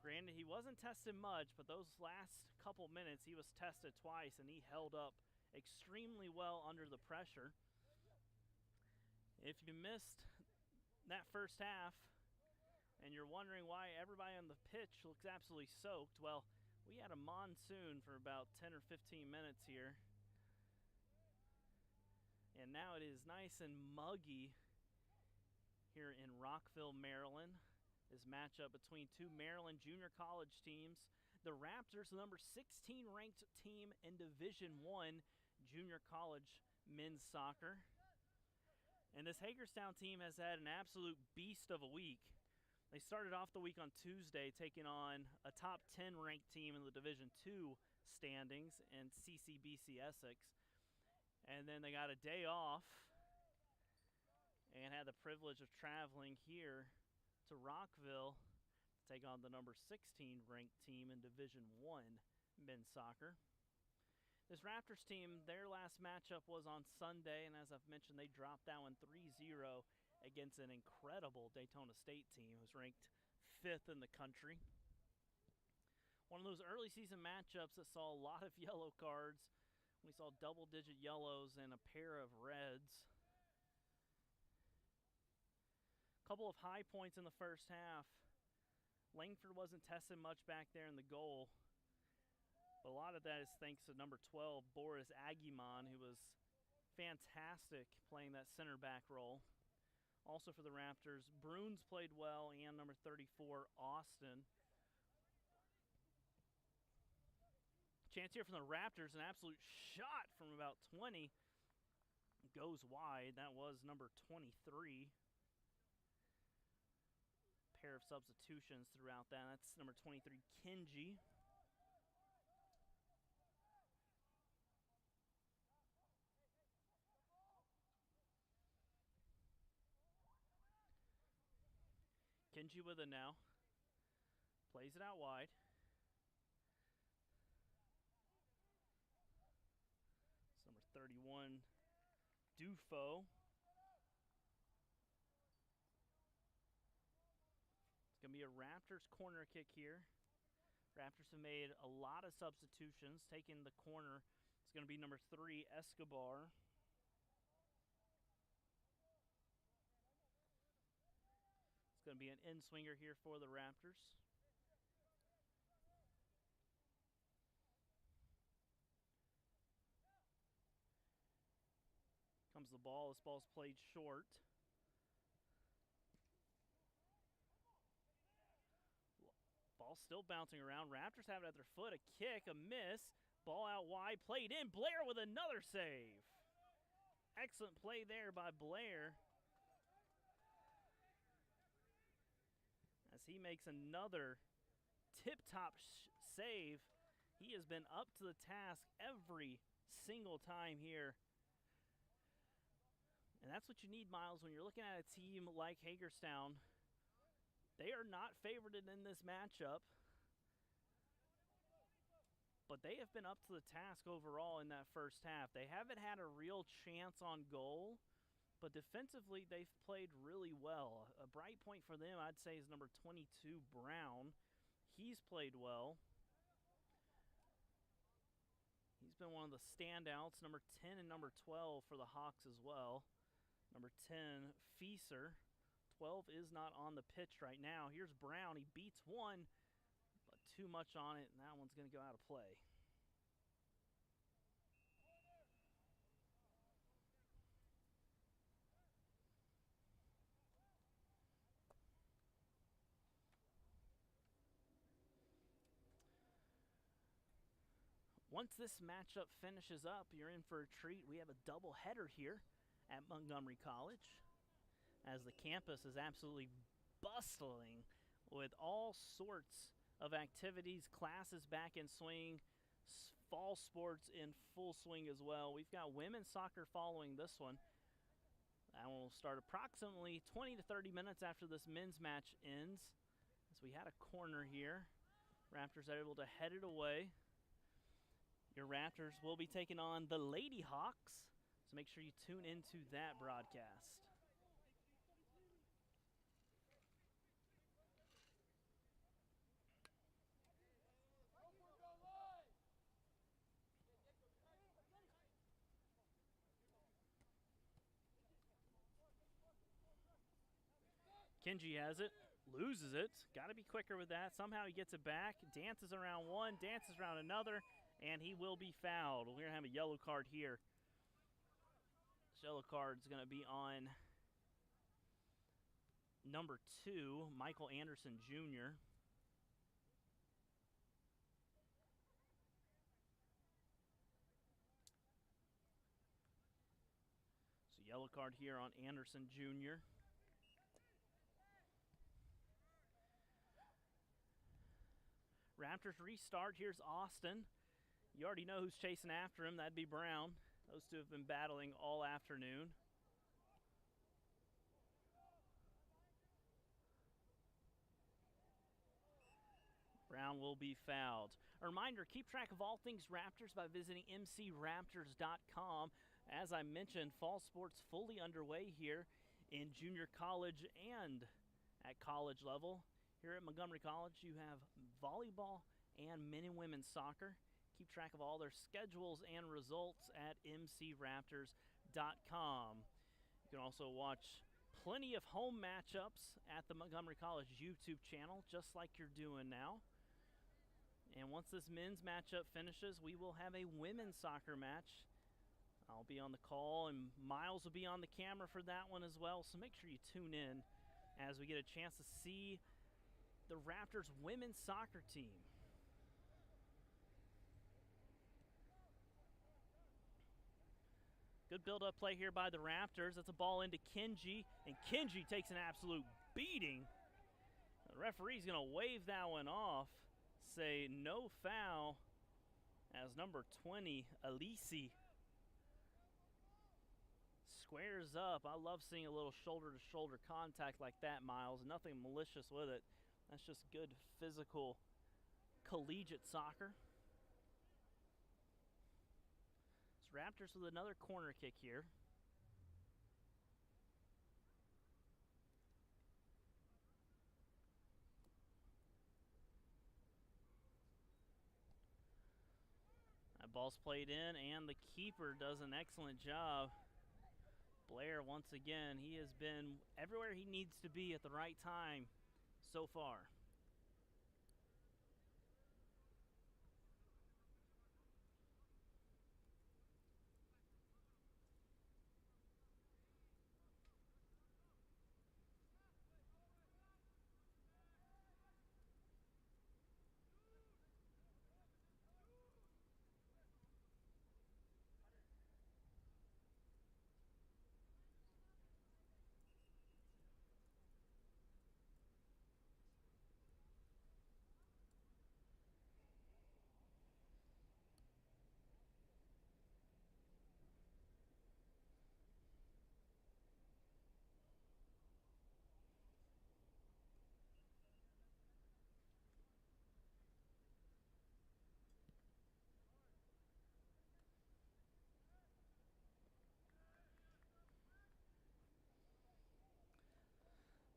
Granted, he wasn't tested much, but those last couple minutes he was tested twice, and he held up extremely well under the pressure. If you missed that first half and you're wondering why everybody on the pitch looks absolutely soaked, well, we had a monsoon for about 10 or 15 minutes here. And now it is nice and muggy here in Rockville, Maryland. This matchup between two Maryland junior college teams. The Raptors, the number 16 ranked team in Division I junior college men's soccer. And this Hagerstown team has had an absolute beast of a week. They started off the week on Tuesday taking on a top 10 ranked team in the Division II standings in CCBC Essex. And then they got a day off and had the privilege of traveling here to Rockville to take on the number 16 ranked team in Division I men's soccer. This Raptors team, their last matchup was on Sunday, and as I've mentioned, they dropped that one 3-0 against an incredible Daytona State team who's ranked 5th in the country. One of those early season matchups that saw a lot of yellow cards. We saw double-digit yellows and a pair of reds. Couple of high points in the first half. Langford wasn't tested much back there in the goal. But a lot of that is thanks to number 12, Boris Agimon, who was fantastic playing that center back role. Also for the Raptors, Bruins played well, and number 34, Austin. Chance here from the Raptors, an absolute shot from about 20. Goes wide. That was number 23. Pair of substitutions throughout that. That's number 23, Kenji. Kenji with it now. Plays it out wide. It's number 31, Doffoh. It's going to be a Raptors corner kick here. Raptors have made a lot of substitutions. Taking the corner, it's going to be number 3, Escobar. It's going to be an in-swinger here for the Raptors. Comes the ball. This ball's played short. Ball still bouncing around. Raptors have it at their foot. A kick, a miss. Ball out wide. Played in. Blair with another save. Excellent play there by Blair. As he makes another tip-top save. He has been up to the task every single time here. And that's what you need, Miles, when you're looking at a team like Hagerstown. They are not favored in this matchup, but they have been up to the task overall in that first half. They haven't had a real chance on goal, but defensively they've played really well. A bright point for them, I'd say, is number 22, Brown. He's played well. He's been one of the standouts. Number 10 and number 12 for the Hawks as well. Number 10, Fieser. 12 is not on the pitch right now. Here's Brown. He beats one, but too much on it, and that one's going to go out of play. Once this matchup finishes up, you're in for a treat. We have a doubleheader here at Montgomery College, as the campus is absolutely bustling with all sorts of activities, classes back in swing, fall sports in full swing as well. We've got women's soccer following this one. That one will start approximately 20 to 30 minutes after this men's match ends. As we had a corner here, Raptors are able to head it away. Your Raptors will be taking on the Lady Hawks, so make sure you tune into that broadcast. Kenji has it, loses it. Got to be quicker with that. Somehow he gets it back, dances around one, dances around another, and he will be fouled. We're going to have a yellow card here. This yellow card is going to be on number 2, Michael Anderson Jr. So yellow card here on Anderson Jr. Raptors restart. Here's Austin. You already know who's chasing after him. That'd be Brown. Those two have been battling all afternoon. Brown will be fouled. A reminder, keep track of all things Raptors by visiting mcraptors.com. As I mentioned, fall sports fully underway here in junior college and at college level. Here at Montgomery College, you have volleyball and men and women's soccer. Keep track of all their schedules and results at mcraptors.com. You can also watch plenty of home matchups at the Montgomery College YouTube channel, just like you're doing now. And once this men's matchup finishes, we will have a women's soccer match. I'll be on the call, and Miles will be on the camera for that one as well, so make sure you tune in as we get a chance to see the Raptors women's soccer team. Good build-up play here by the Raptors. That's a ball into Kenji, and Kenji takes an absolute beating. The referee's going to wave that one off, say no foul, as number 20, Alisi, squares up. I love seeing a little shoulder-to-shoulder contact like that, Miles. Nothing malicious with it. That's just good physical collegiate soccer. So Raptors with another corner kick here. That ball's played in, and the keeper does an excellent job. Blair, once again, he has been everywhere he needs to be at the right time so far.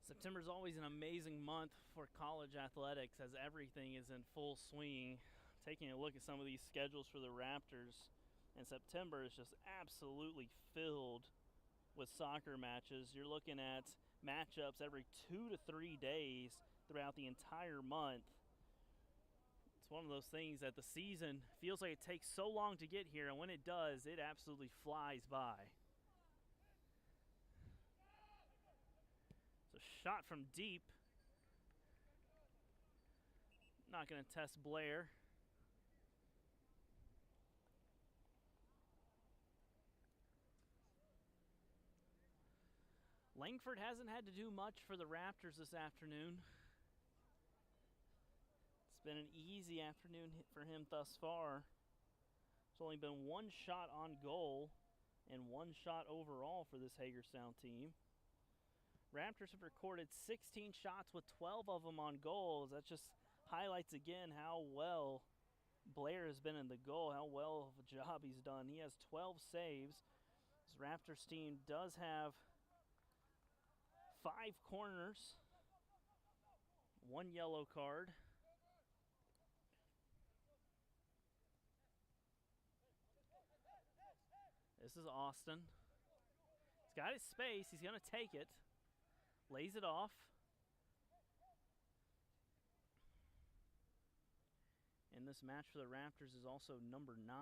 September is always an amazing month for college athletics, as everything is in full swing. Taking a look at some of these schedules for the Raptors, and September is just absolutely filled with soccer matches. You're looking at matchups every 2 to 3 days throughout the entire month. It's one of those things that the season feels like it takes so long to get here, and when it does, it absolutely flies by. So shot from deep. Not going to test Blair. Langford hasn't had to do much for the Raptors this afternoon. It's been an easy afternoon for him thus far. There's only been one shot on goal and one shot overall for this Hagerstown team. Raptors have recorded 16 shots with 12 of them on goals. That just highlights again how well Blair has been in the goal, how well of a job he's done. He has 12 saves. This Raptors team does have 5 corners, 1 yellow card. This is Austin. He's got his space. He's going to take it. Lays it off. In this match for the Raptors is also number 9,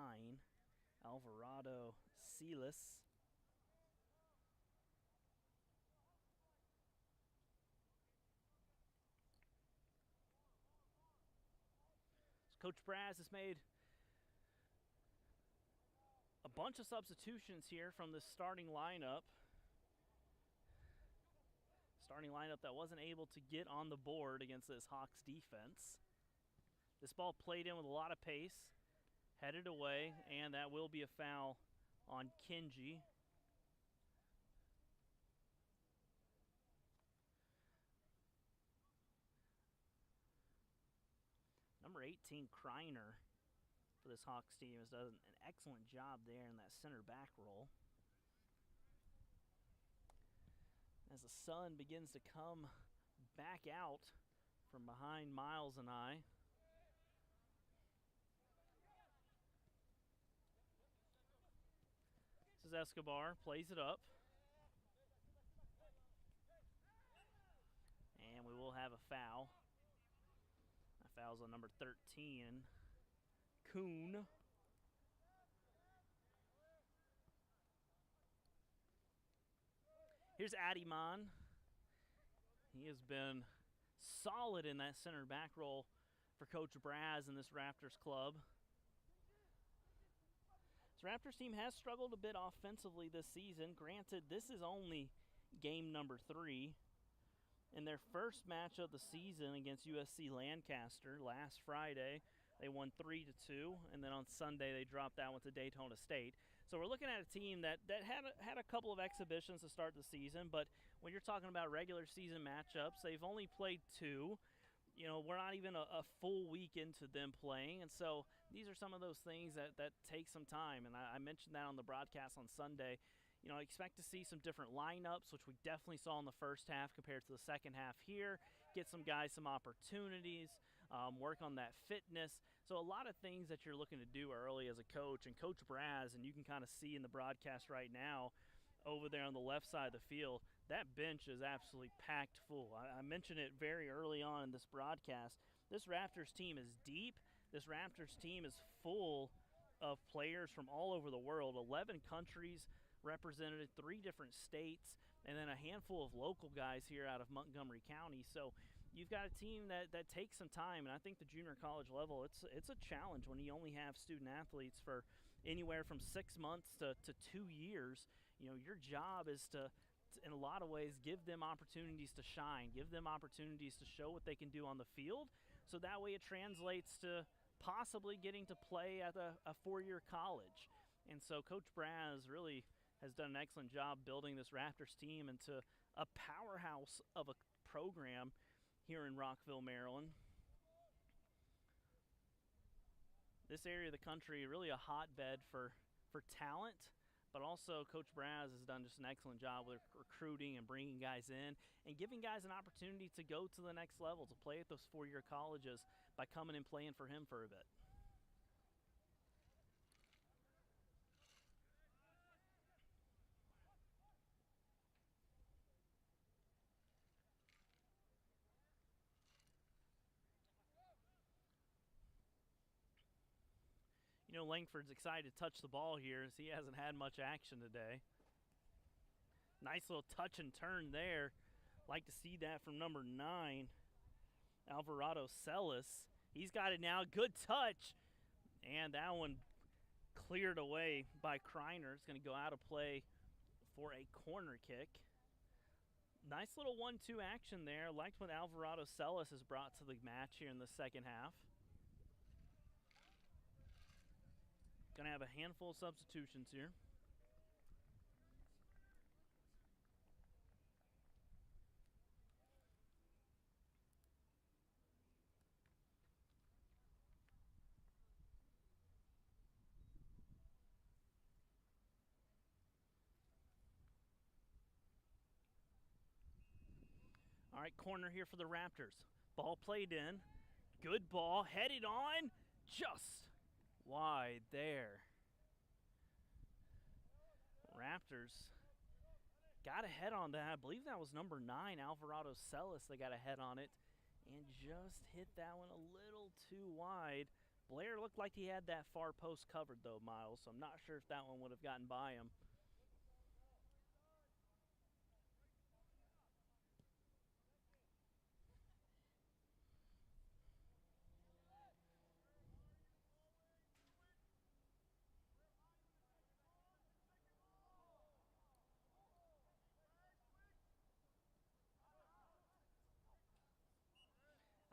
Alvarado Celis. So Coach Braz has made a bunch of substitutions here from the starting lineup. Starting lineup that wasn't able to get on the board against this Hawks defense. This ball played in with a lot of pace, headed away, and that will be a foul on Kenji. Number 18, Kreiner, for this Hawks team, has done an excellent job there in that center back role. As the sun begins to come back out from behind Miles and I. This is Escobar, plays it up. And we will have a foul. That foul's on number 13, Kuhn. Here's Adiman. He has been solid in that center back role for Coach Braz in this Raptors club. This Raptors team has struggled a bit offensively this season. Granted, this is only game number 3. In their first match of the season against USC Lancaster last Friday, they won 3-2, and then on Sunday they dropped that one to Daytona State. So we're looking at a team that had a couple of exhibitions to start the season, but when you're talking about regular season matchups, they've only played 2. You know, we're not even a full week into them playing, and so these are some of those things that take some time, and I mentioned that on the broadcast on Sunday. You know, I expect to see some different lineups, which we definitely saw in the first half compared to the second half here. Get some guys some opportunities, work on that fitness. So a lot of things that you're looking to do early as a coach. And Coach Braz, and you can kind of see in the broadcast right now over there on the left side of the field, that bench is absolutely packed full. I mentioned it very early on in this broadcast. This Raptors team is deep. This Raptors team is full of players from all over the world, 11 countries represented, 3 different states, and then a handful of local guys here out of Montgomery County. So you've got a team that takes some time, and I think the junior college level, it's a challenge when you only have student athletes for anywhere from 6 months to 2 years. You know, your job is to, in a lot of ways, give them opportunities to shine, give them opportunities to show what they can do on the field, so that way it translates to possibly getting to play at a 4-year college. And so Coach Braz really has done an excellent job building this Raptors team into a powerhouse of a program here in Rockville, Maryland. This area of the country, really a hotbed for talent, but also Coach Braz has done just an excellent job with recruiting and bringing guys in and giving guys an opportunity to go to the next level, to play at those 4-year colleges by coming and playing for him for a bit. You know, Langford's excited to touch the ball here as he hasn't had much action today. Nice little touch and turn there. Like to see that from number 9, Alvarado Celis. He's got it now. Good touch. And that one cleared away by Kreiner. It's going to go out of play for a corner kick. Nice little 1-2 action there. Liked what Alvardo Celis has brought to the match here in the second half. Going to have a handful of substitutions here. All right, corner here for the Raptors. Ball played in. Good ball, headed on, just wide there. Raptors got a head on that. I believe that was number 9, Alvarado Celis. They got a head on it and just hit that one a little too wide. Blair looked like he had that far post covered though, Miles, so I'm not sure if that one would have gotten by him.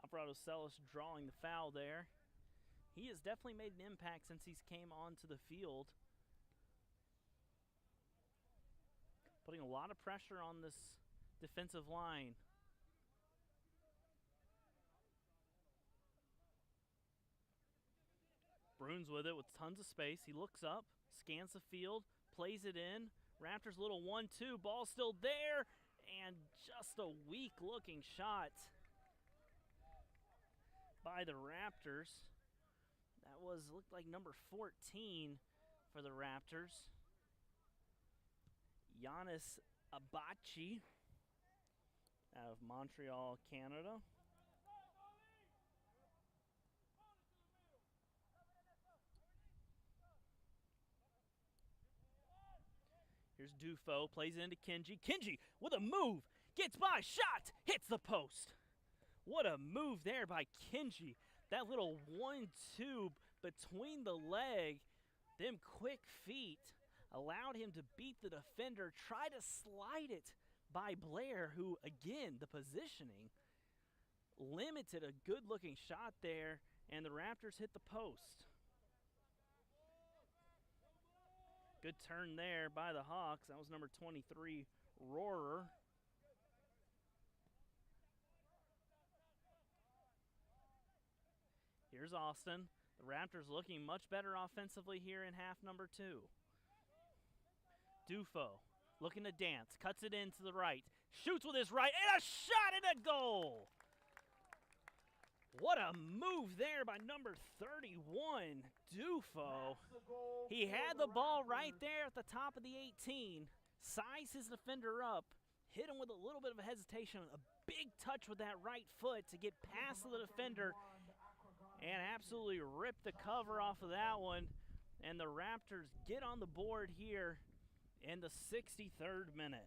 Alvarado Celis drawing the foul there. He has definitely made an impact since he's came onto the field. Putting a lot of pressure on this defensive line. Bruins with it with tons of space. He looks up, scans the field, plays it in. Raptors little 1-2, ball still there, and just a weak looking shot by the Raptors. That looked like number 14 for the Raptors. Giannis Abachi out of Montreal, Canada. Here's Doffoh, plays it into Kenji. Kenji with a move, gets by, shot, hits the post. What a move there by Kenji. That little 1-2 between the leg, them quick feet, allowed him to beat the defender, try to slide it by Blair, who, again, the positioning limited a good-looking shot there, and the Raptors hit the post. Good turn there by the Hawks. That was number 23, Rohrer. Here's Austin. The Raptors looking much better offensively here in half number 2. Doffoh looking to dance, cuts it in to the right, shoots with his right, and a shot and a goal! What a move there by number 31, Doffoh. He had the ball right there at the top of the 18, sized his defender up, hit him with a little bit of a hesitation, a big touch with that right foot to get past the defender, and absolutely ripped the cover off of that one. And the Raptors get on the board here in the 63rd minute.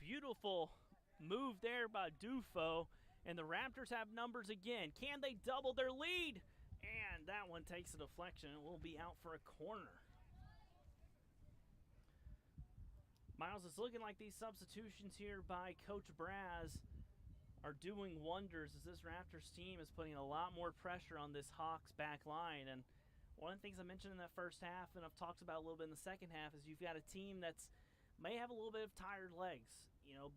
Beautiful move there by Doffoh, and the Raptors have numbers again. Can they double their lead? And that one takes a deflection and will be out for a corner. Miles, it's looking like these substitutions here by Coach Braz are doing wonders as this Raptors team is putting a lot more pressure on this Hawks back line. And one of the things I mentioned in that first half, and I've talked about a little bit in the second half, is you've got a team that's may have a little bit of tired legs. You know,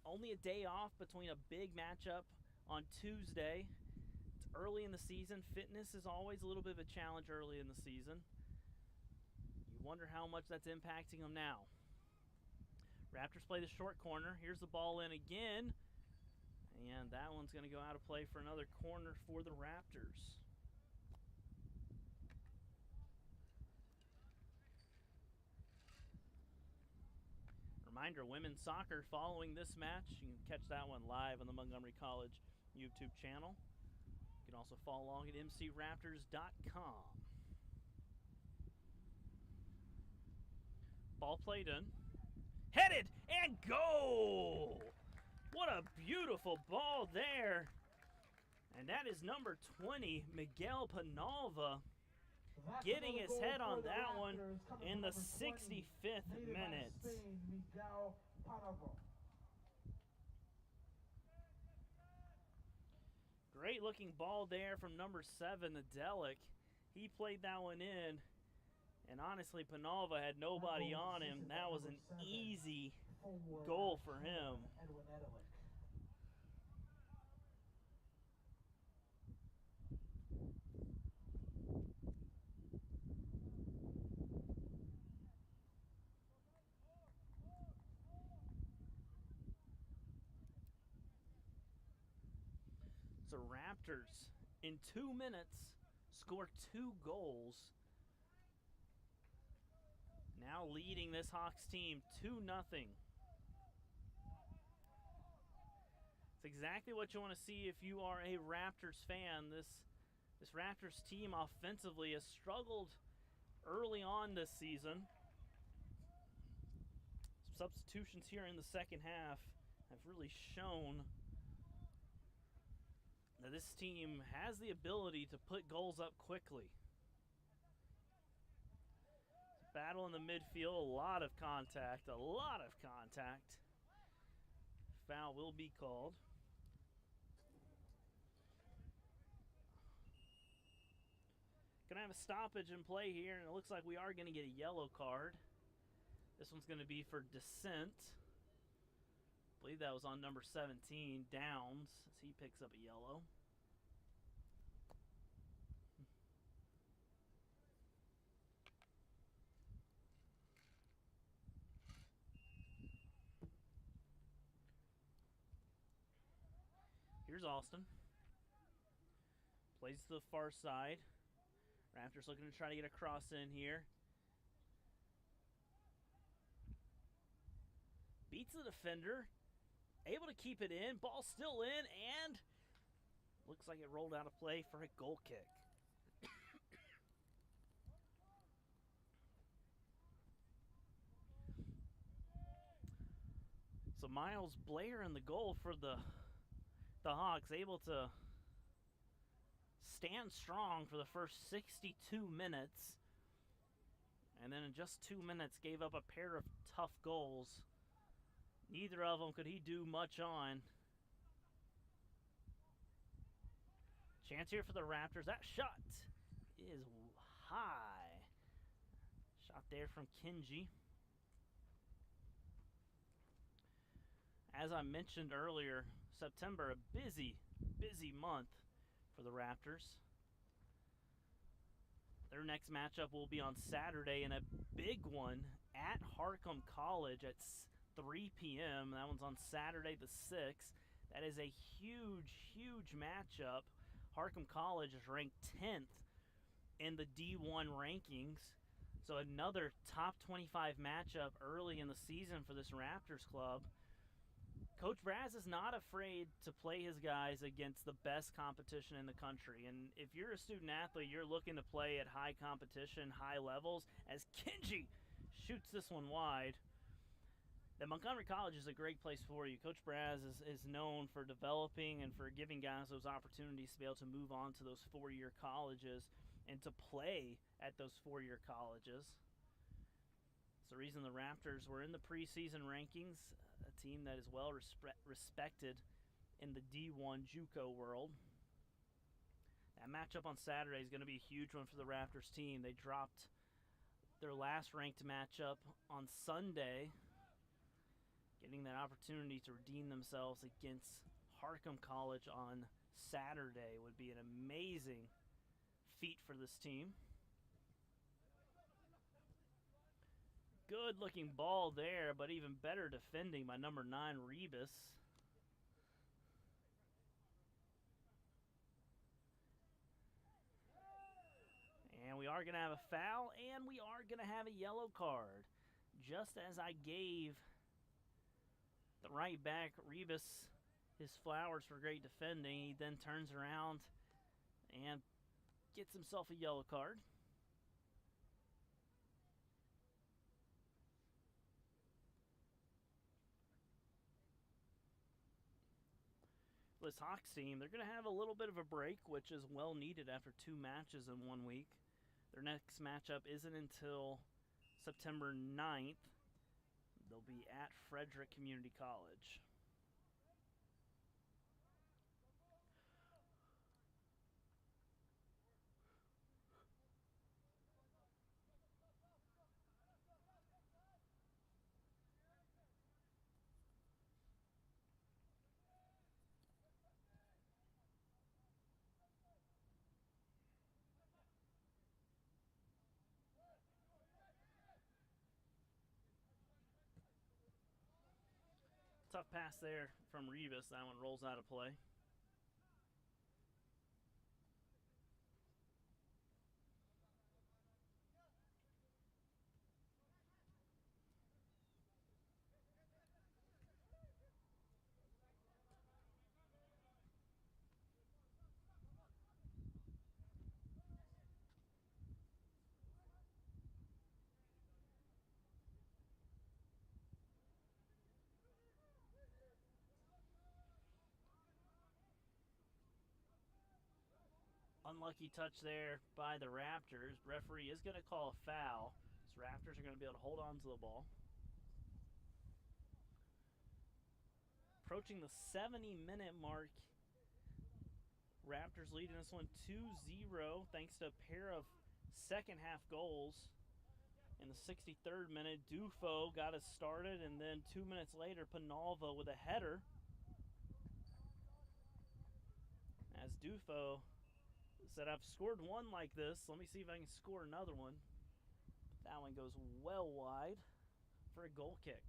only a day off between a big matchup on Tuesday. It's early in the season. Fitness is always a little bit of a challenge early in the season. You wonder how much that's impacting them now. Raptors play the short corner. Here's the ball in again. And that one's going to go out of play for another corner for the Raptors. Reminder, women's soccer following this match. You can catch that one live on the Montgomery College YouTube channel. You can also follow along at mcraptors.com. Ball played in. Headed and goal! What a beautiful ball there And that is number 20, Miguel Penalva, That's getting another his goal head for on the that one Raptors, coming in from the number 20, 65th native out of minute. Spain, Miguel Penalva. Great looking ball there from number 7, Nedellec. He played that one in, and honestly, Penalva had nobody on him. That was an easy goal for him. Ewen Nedellec. So Raptors, in 2 minutes, score 2 goals. Now leading this Hawks team 2-0. It's exactly what you want to see if you are a Raptors fan. This Raptors team offensively has struggled early on this season. Some substitutions here in the second half have really shown that this team has the ability to put goals up quickly. Battle in the midfield, a lot of contact. Foul will be called. Gonna have a stoppage in play here, and it looks like we are gonna get a yellow card. This one's gonna be for dissent. I believe that was on number 17, Downs, as he picks up a yellow. Here's Austin. Plays to the far side. Raptors looking to try to get a cross in here. Beats the defender. Able to keep it in. Ball still in, and looks like it rolled out of play for a goal kick. So Miles Blair in the goal for the Hawks, able to stand strong for the first 62 minutes. And then in just 2 minutes gave up a pair of tough goals. Neither of them could he do much on. Chance here for the Raptors. That shot is high. Shot there from Kenji. As I mentioned earlier, September, a busy month for the Raptors. Their next matchup will be on Saturday, and a big one at Harcum College at 3 p.m. That one's on Saturday the 6th. That is a huge matchup. Harcum College is ranked 10th in the D1 rankings. So another top 25 matchup early in the season for this Raptors club. Coach Braz is not afraid to play his guys against the best competition in the country. And if you're a student athlete, you're looking to play at high competition, high levels, as Kenji shoots this one wide. Then Montgomery College is a great place for you. Coach Braz is known for developing and for giving guys those opportunities to be able to move on to those four-year colleges and to play at those four-year colleges. It's the reason the Raptors were in the preseason rankings, a team that is well respected in the D1 JUCO world. That matchup on Saturday is going to be a huge one for the Raptors team. They dropped their last ranked matchup on Sunday, getting that opportunity to redeem themselves against Harcum College on Saturday would be an amazing feat for this team. Good looking ball there, but even better defending by number 9, Rebus. And we are going to have a foul, and we are going to have a yellow card. Just as I gave the right back, Rebus, his flowers for great defending, he then turns around and gets himself a yellow card. this Hawks team, they're going to have a little bit of a break, which is well needed after 2 matches in 1 week. Their next matchup isn't until September 9th. They'll be at Frederick Community College. Tough pass there from Rivas. That one rolls out of play. Unlucky touch there by the Raptors. Referee is going to call a foul. So Raptors are going to be able to hold on to the ball. Approaching the 70-minute mark. Raptors leading this one 2-0 thanks to a pair of second-half goals. In the 63rd minute, Doffoh got us started, and then 2 minutes later, Penalva with a header. As Doffoh said, I've scored one like this. Let me see if I can score another one. That one goes well wide for a goal kick.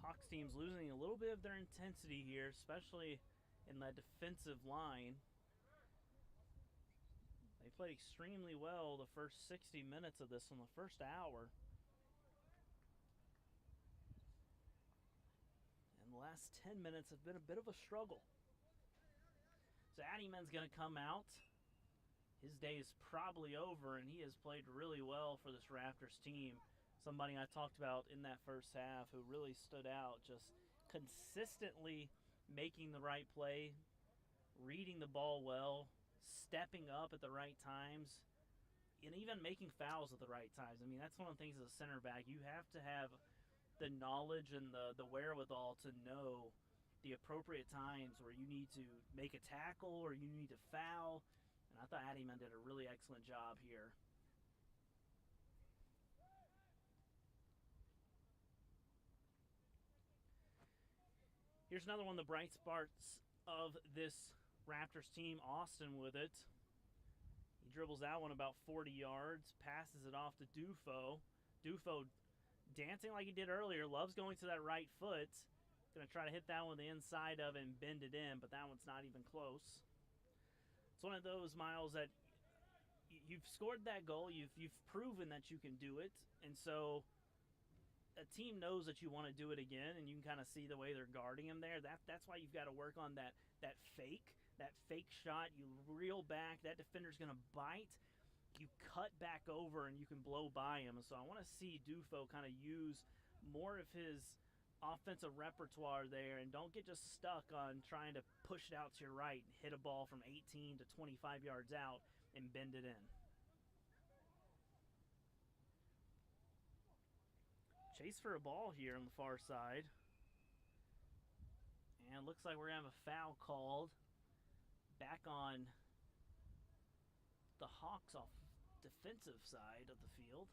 Hawks team's losing a little bit of their intensity here, especially in that defensive line. They played extremely well the first 60 minutes of this, in the first hour. And the last 10 minutes have been a bit of a struggle. So Addyman's going to come out. His day is probably over, and he has played really well for this Raptors team. Somebody I talked about in that first half who really stood out, just consistently making the right play, reading the ball well, stepping up at the right times, and even making fouls at the right times. I mean, that's one of the things as a center back. You have to have the knowledge and the wherewithal to know the appropriate times where you need to make a tackle or you need to foul. And I thought Addyman did a really excellent job here. Here's another one of the bright spots of this Raptors team, Austin with it. He dribbles that one about 40 yards, passes it off to Doffoh. Doffoh, dancing like he did earlier, loves going to that right foot. Going to try to hit that one the inside of it and bend it in, but that one's not even close. It's one of those, Miles, that you've scored that goal. You've proven that you can do it, and so a team knows that you want to do it again, and you can kind of see the way they're guarding him there. That's why you've got to work on that fake shot. You reel back. That defender's going to bite. You cut back over, and you can blow by him. And so I want to see Doffoh kind of use more of his offensive repertoire there, and don't get just stuck on trying to push it out to your right and hit a ball from 18 to 25 yards out and bend it in. Chase for a ball here on the far side. And looks like we're going to have a foul called back on the Hawks off defensive side of the field.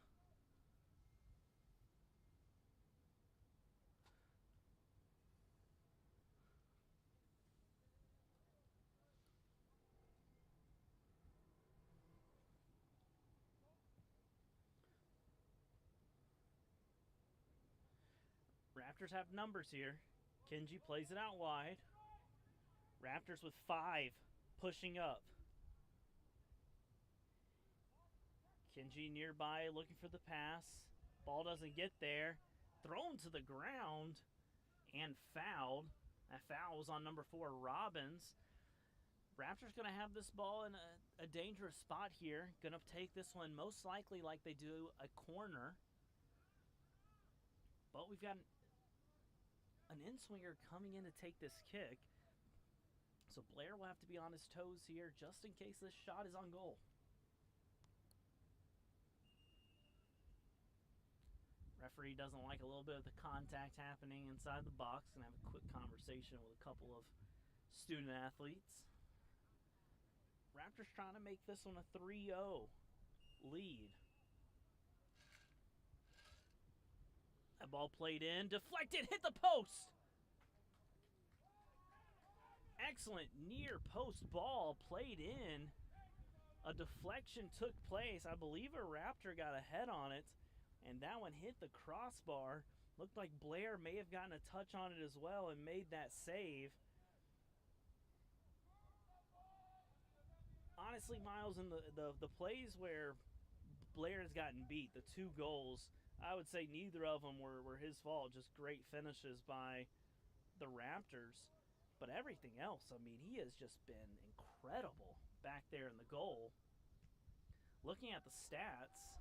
Raptors have numbers here. Kenji plays it out wide. Raptors with 5, pushing up. Kenji nearby looking for the pass. Ball doesn't get there. Thrown to the ground and fouled. That foul was on number 4, Robbins. Raptors going to have this ball in a dangerous spot here. Going to take this one most likely like they do a corner. But we've got an in-swinger coming in to take this kick. So Blair will have to be on his toes here just in case this shot is on goal. Referee doesn't like a little bit of the contact happening inside the box. Gonna have a quick conversation with a couple of student athletes. Raptors trying to make this one a 3-0 lead. That ball played in, deflected, hit the post. Excellent near post ball played in. A deflection took place. I believe a Raptor got a head on it, and that one hit the crossbar. Looked like Blair may have gotten a touch on it as well and made that save. Honestly, Miles, in the plays where Blair has gotten beat, the 2 goals, I would say neither of them were his fault. Just great finishes by the Raptors. But everything else, I mean, he has just been incredible back there in the goal. Looking at the stats,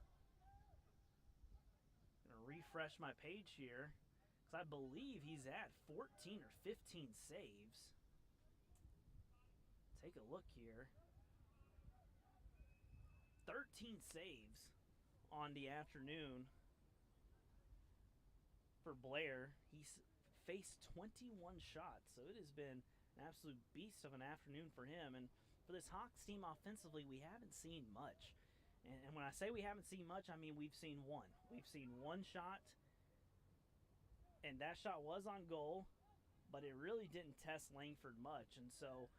I'm going to refresh my page here because I believe he's at 14 or 15 saves. Take a look here. 13 saves on the afternoon for Blair. He's faced 21 shots, so it has been an absolute beast of an afternoon for him. And for this Hawks team offensively, we haven't seen much. And when I say we haven't seen much, I mean we've seen one. We've seen one shot, and that shot was on goal, but it really didn't test Langford much. And so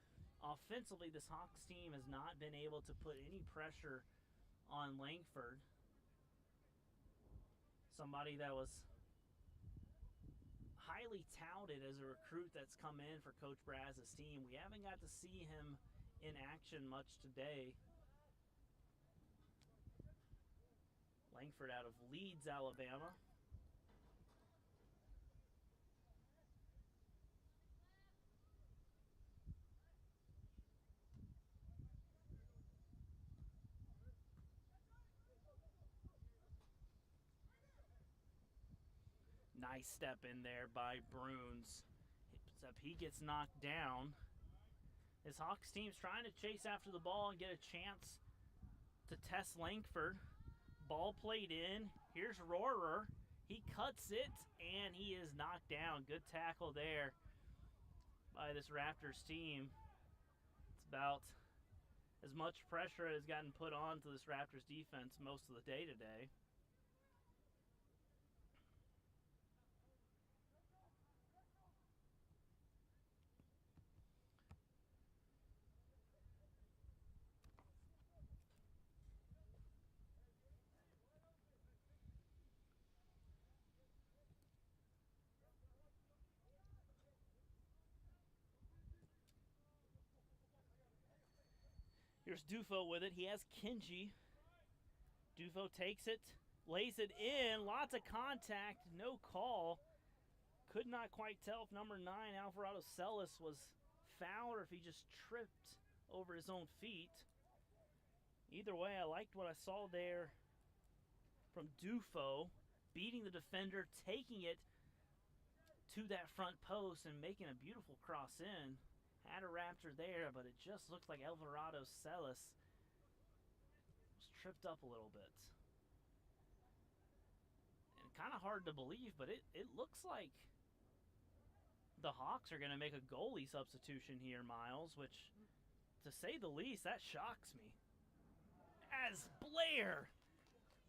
offensively, this Hawks team has not been able to put any pressure on Langford. Somebody that was highly touted as a recruit that's come in for Coach Braz's team. We haven't got to see him in action much today. Langford out of Leeds, Alabama. Nice step in there by Bruns. Except he gets knocked down. This Hawks team's trying to chase after the ball and get a chance to test Langford. Ball played in. Here's Rohrer. He cuts it, and he is knocked down. Good tackle there by this Raptors team. It's about as much pressure as gotten put on to this Raptors defense most of the day today. Here's Doffoh with it. He has Kenji. Doffoh takes it, lays it in. Lots of contact, no call. Could not quite tell if number 9, Alvardo Celis, was fouled or if he just tripped over his own feet. Either way, I liked what I saw there from Doffoh, beating the defender, taking it to that front post and making a beautiful cross in. Had a Raptor there, but it just looked like Alvarado Celis was tripped up a little bit. And kind of hard to believe, but it looks like the Hawks are going to make a goalie substitution here, Miles, which, to say the least, that shocks me. As Blair,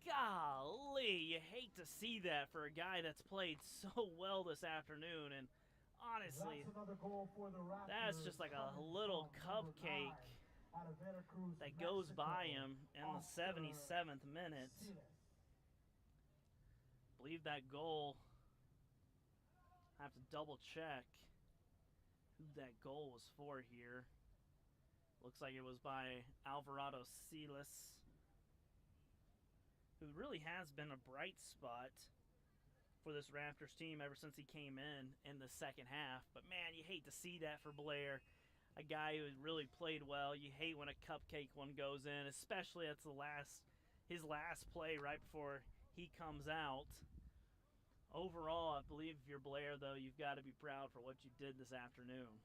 golly, you hate to see that for a guy that's played so well this afternoon, and honestly, that's just like a little cupcake that goes by him in the 77th minute. I believe that goal, I have to double check. who that goal was for here. Looks like it was by Alvardo Celis, who really has been a bright spot for this Raptors team ever since he came in the second half. But, man, you hate to see that for Blair. A guy who really played well. You hate when a cupcake one goes in, especially that's his last play right before he comes out. Overall, I believe if you're Blair, though, you've got to be proud for what you did this afternoon.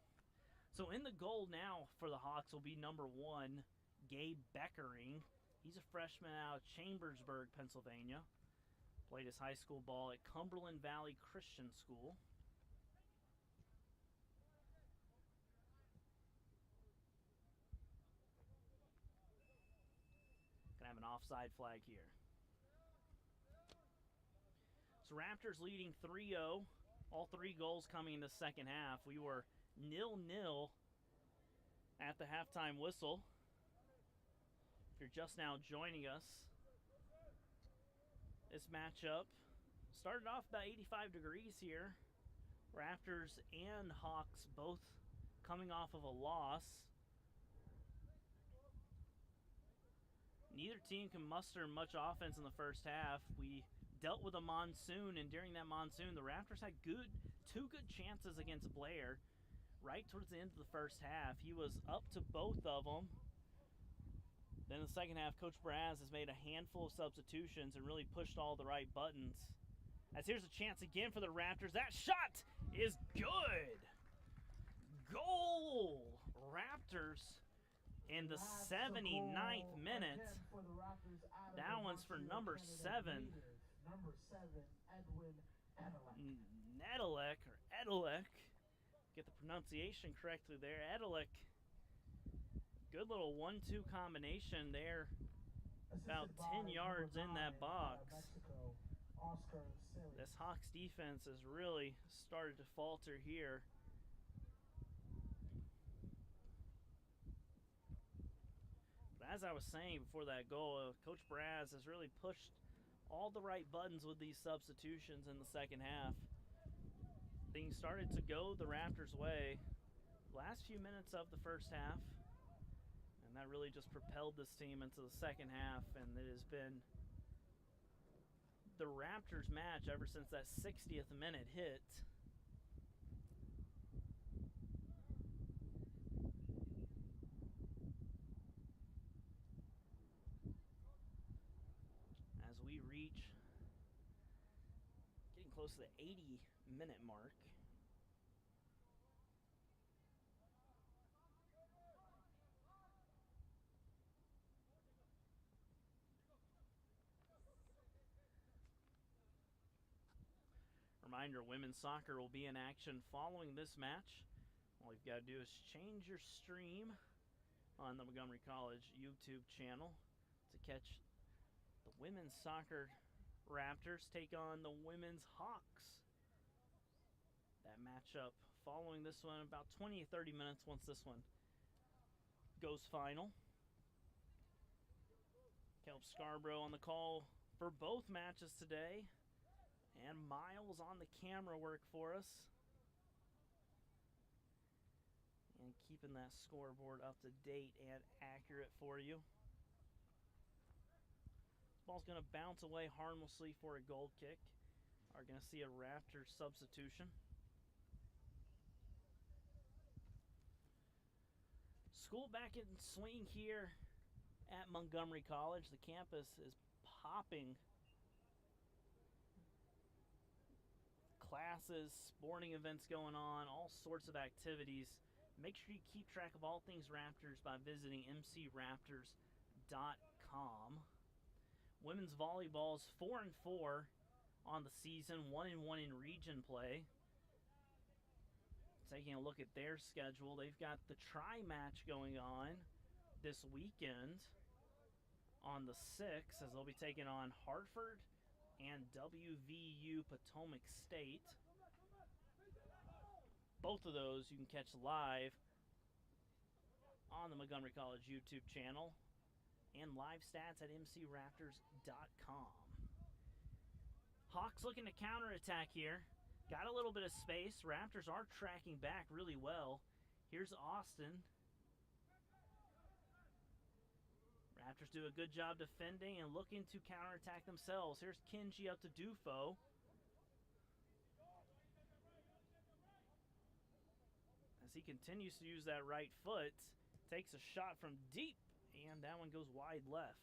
So in the goal now for the Hawks will be number 1, Gabe Beckering. He's a freshman out of Chambersburg, Pennsylvania. Played his high school ball at Cumberland Valley Christian School. Gonna have an offside flag here. So Raptors leading 3-0. All 3 goals coming in the second half. We were 0-0 at the halftime whistle. If you're just now joining us, this matchup started off about 85 degrees here. Raptors and Hawks both coming off of a loss. Neither team can muster much offense in the first half. We dealt with a monsoon, and during that monsoon, the Raptors had two good chances against Blair right towards the end of the first half. He was up to both of them. Then in the second half, Coach Braz has made a handful of substitutions and really pushed all the right buttons. As here's a chance again for the Raptors. That shot is good. Goal! Raptors in the 79th minute. That one's for number 7. Number 7, Ewen Nedellec, or Nedellec. Get the pronunciation correctly there. Nedellec. Good little 1-2 combination there. About 10 yards in that box. This Hawks defense has really started to falter here. But as I was saying before that goal, Coach Braz has really pushed all the right buttons with these substitutions in the second half. Things started to go the Raptors' way last few minutes of the first half, and that really just propelled this team into the second half, and it has been the Raptors' match ever since that 60th minute hit. As we reach getting close to the 80-minute mark. Reminder, women's soccer will be in action following this match. All you've got to do is change your stream on the Montgomery College YouTube channel to catch the women's soccer Raptors take on the women's Hawks. That matchup following this one about 20 to 30 minutes once this one goes final. Caleb Scarborough on the call for both matches today. And Miles on the camera work for us. And keeping that scoreboard up to date and accurate for you. Ball's going to bounce away harmlessly for a goal kick. Are going to see a Raptor substitution. School back in swing here at Montgomery College. The campus is popping. Classes, sporting events going on, all sorts of activities. Make sure you keep track of all things Raptors by visiting mcraptors.com. Women's volleyball is 4-4 on the season, 1-1 in region play. Taking a look at their schedule, they've got the tri-match going on this weekend on the 6th, as they'll be taking on Hartford and WVU Potomac State. Both of those you can catch live on the Montgomery College YouTube channel and live stats at mcraptors.com. Hawks looking to counterattack here. Got a little bit of space. Raptors are tracking back really well. Here's Austin. Raptors do a good job defending and looking to counterattack themselves. Here's Kenji up to Doffoh. As he continues to use that right foot, takes a shot from deep, and that one goes wide left.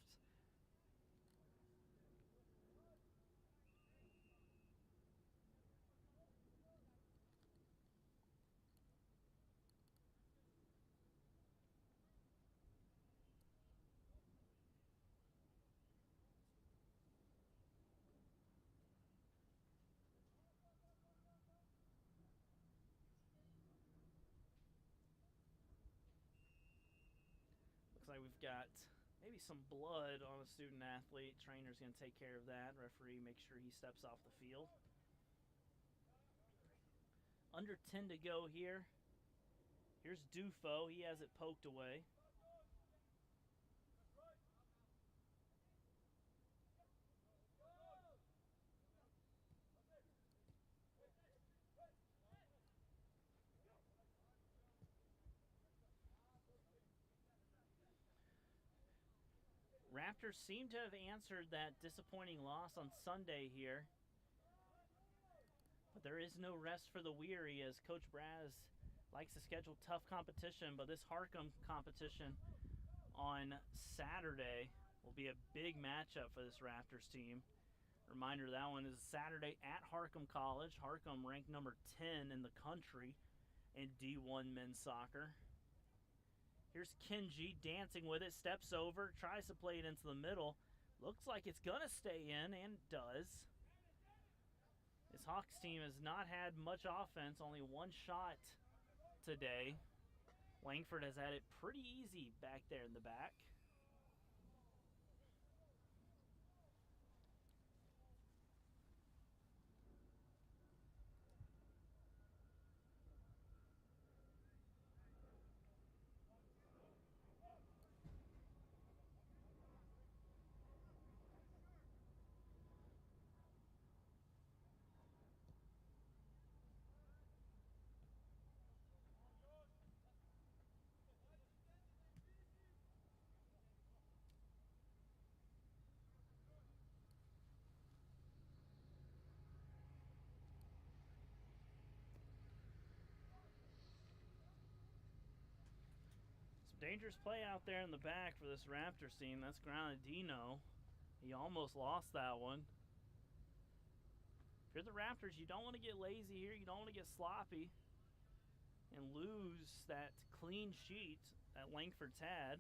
Looks like we've got maybe some blood on a student athlete. Trainer's going to take care of that. Referee makes sure he steps off the field. Under 10 to go here. Here's Doffoh. He has it poked away. Raptors seem to have answered that disappointing loss on Sunday here. But there is no rest for the weary, as Coach Braz likes to schedule tough competition. But this Harcum competition on Saturday will be a big matchup for this Raptors team. Reminder, that one is Saturday at Harcum College. Harcum ranked number 10 in the country in D1 men's soccer. Here's Kenji dancing with it, steps over, tries to play it into the middle. Looks like it's going to stay in, and does. This Hawks team has not had much offense, only one shot today. Langford has had it pretty easy back there in the back. Dangerous play out there in the back for this Raptors team. That's Granadino. He almost lost that one. If you're the Raptors, you don't want to get lazy here. You don't want to get sloppy and lose that clean sheet that Langford's had.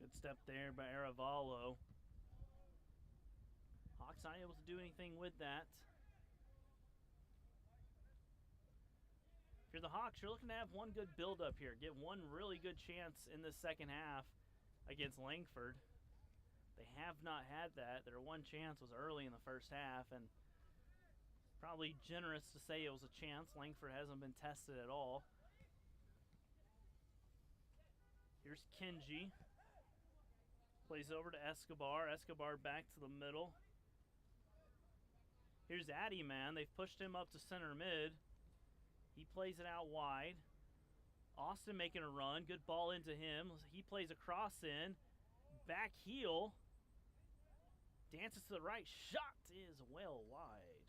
Good step there by Alvardo. Hawks not able to do anything with that. If you're the Hawks, you're looking to have one good build-up here. Get one really good chance in the second half against Langford. They have not had that. Their one chance was early in the first half, and probably generous to say it was a chance. Langford hasn't been tested at all. Here's Kenji. Plays over to Escobar. Escobar back to the middle. Here's Addy, man. They've pushed him up to center mid. He plays it out wide. Austin making a run. Good ball into him. He plays a cross in. Back heel. Dances to the right. Shot is well wide.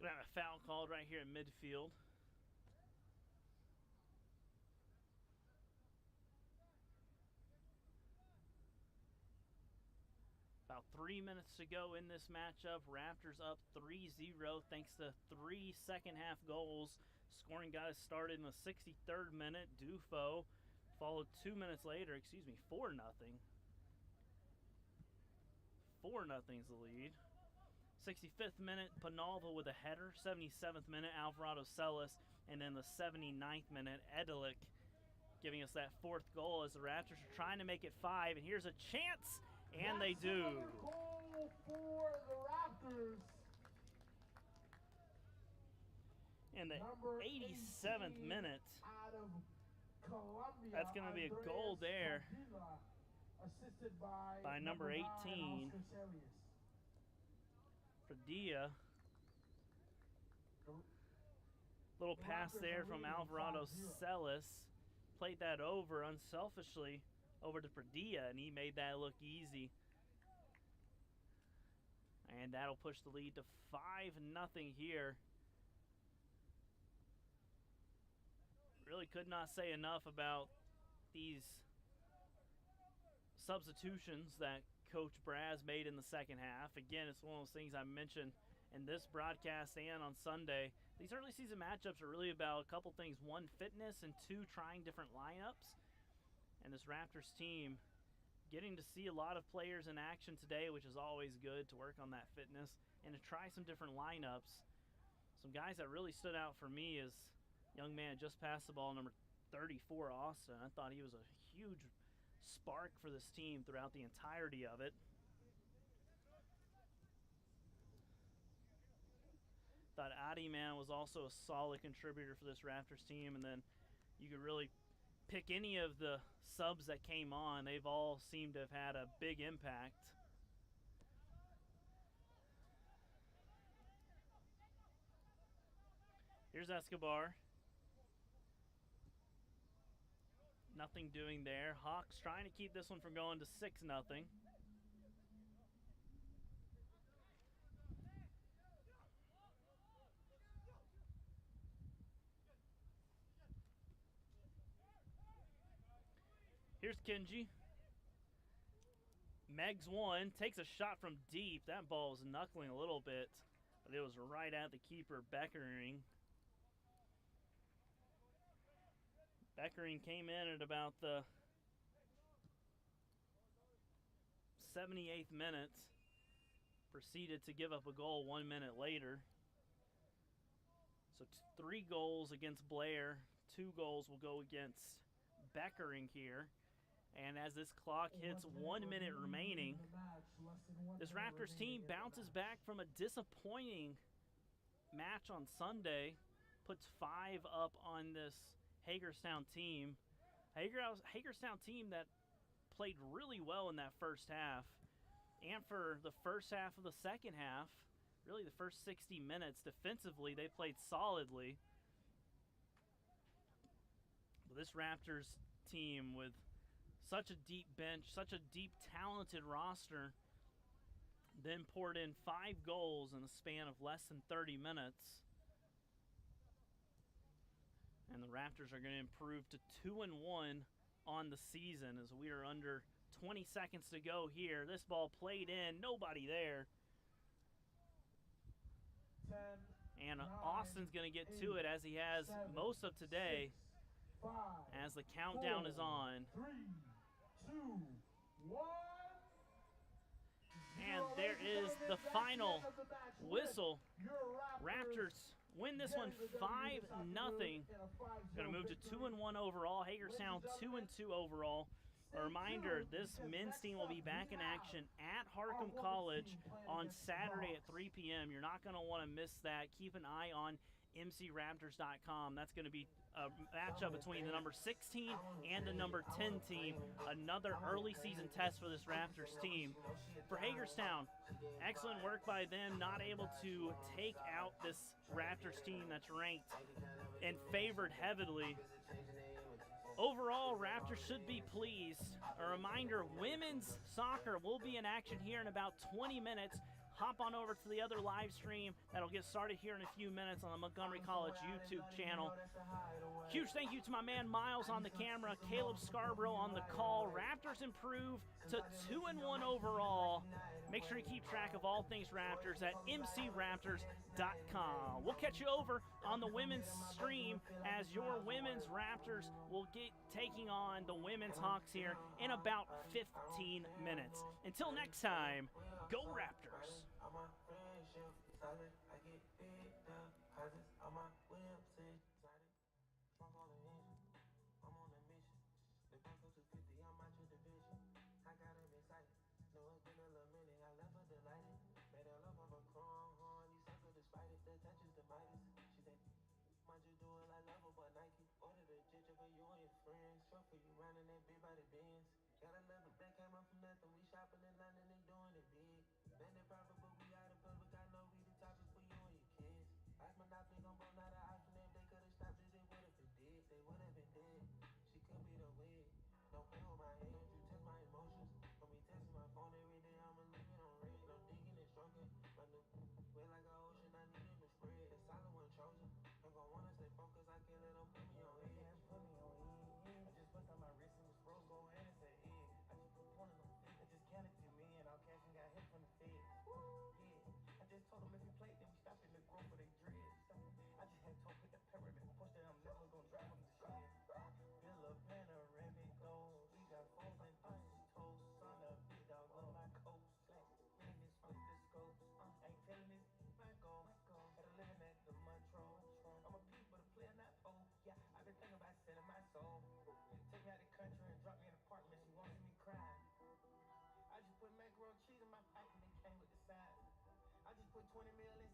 Gonna have a foul called right here in midfield. About 3 minutes to go in this matchup. Raptors up 3-0 thanks to 3 second-half goals. Scoring got us started in the 63rd minute. Doffoh followed 2 minutes later, 4-0. 4-0 is the lead. 65th minute, Penalva with a header. 77th minute, Alvardo Celis. And then the 79th minute, Nedellec giving us that 4th goal as the Raptors are trying to make it 5. And here's a chance, and they do. Another goal for the Raptors. In the Number 87th 18 minute, out of Colombia, that's going to be a goal there Pradilla, assisted by number 9, 18. Oscar Celis. Pradilla. Little pass there from Alvarado Celis. Played that over unselfishly over to Pradilla, and he made that look easy. And that'll push the lead to 5-0 here. Really could not say enough about these substitutions that Coach Braz made in the second half. Again, it's one of those things I mentioned in this broadcast and on Sunday. These early season matchups are really about a couple things. 1, fitness, and 2, trying different lineups. And this Raptors team getting to see a lot of players in action today, which is always good to work on that fitness and to try some different lineups. Some guys that really stood out for me is young man just passed the ball, number 34, Austin. I thought he was a huge spark for this team throughout the entirety of it. Thought Adi, man, was also a solid contributor for this Raptors team. And then you could really pick any of the subs that came on. They've all seemed to have had a big impact. Here's Escobar. Nothing doing there. Hawks trying to keep this one from going to 6-0. Here's Kenji. Megs one, takes a shot from deep. That ball was knuckling a little bit, but it was right at the keeper, Beckering. Beckering came in at about the 78th minute, proceeded to give up a goal 1 minute later. So 3 goals against Blair, 2 goals will go against Beckering here. And as this clock hits 1 minute remaining, this Raptors team bounces back from a disappointing match on Sunday, puts 5 up on this Hagerstown team. Hagerstown team that played really well in that first half. And for the first half of the second half, really the first 60 minutes defensively, they played solidly. But this Raptors team with such a deep bench, such a deep, talented roster, then poured in 5 goals in the span of less than 30 minutes. And the Raptors are going to improve to 2-1 on the season as we are under 20 seconds to go here. This ball played in, nobody there. 10, and 9, Austin's going to get 8, to it as he has 7, most of today 6, 5, as the countdown 4, is on. 3, 2, 1. And there is the final whistle. Raptors win this one 5-0. Going to move to 2-1 overall. Hagerstown 2-2 overall. A reminder, this men's team will be back in action at Harcum College on Saturday at 3 p.m. You're not going to want to miss that. Keep an eye on mcraptors.com. That's going to be a matchup between the number 16 and the number 10 team. Another early season test for this Raptors team. For Hagerstown, excellent work by them, not able to take out this Raptors team that's ranked and favored heavily. Overall, Raptors should be pleased. A reminder, women's soccer will be in action here in about 20 minutes. hop on over to the other live stream that'll get started here in a few minutes on the Montgomery College YouTube channel. Huge thank you to my man Miles on the camera, Caleb Scarborough on the call. Raptors improve to 2-1 overall. Make sure you keep track of all things Raptors at mcraptors.com. We'll catch you over on the women's stream as your women's Raptors will get taking on the women's Hawks here in about 15 minutes. Until next time, go Raptors. I'm on a mission. The bank goes to 50, I'm out your division. I got him excited. No, it's been a little minute. I left her delighted. Made her love of a chrome horn. You sucker despite it. The touch is the Midas. She said, mind you do it like level but Nike. Ordered a ginger for you and your friends. Short for you running that big by the Benz. Got another that came up from nothing. We shopping in London and doing it big. Been it private, but we out in public. I know we the topic for you and your kids. Ice Monopoly gon' blow, not an option. If they could've stopped it, they would've been dead. They would've been dead. She could be the wig. Don't play with my hands, you test my emotions. Don't be testing my phone every day. I'ma leave it on red. I'm digging and stroking. My new way like an ocean. I need him to spread. The solid one chosen. I'm gon' wanna stay focused. I can't let them put me on edge. Put me on edge. I just put on my wrist and was froze. Go ahead and say yeah. I just put one of them. They just counted to me and all cash and got hit from the feds. Yeah. I just told them if you play, then we stop in the growth for they dreads. I just had to put the pyramid. Push that I'm never gonna drive them to shit. Bill of panoramic gold. We got phones and things toast. Son of a big dog on my coast. Slack. Reading this with the scopes. Ain't telling this my goal. Gotta living at the Montreal. I'm a piece but a player, not old. Yeah, I've been thinking about selling my soul. Take me out the country and drop me an apartment. She wants me crying. I just put macaroni cheese in my pocket and they came with the side. I just put 20 mil in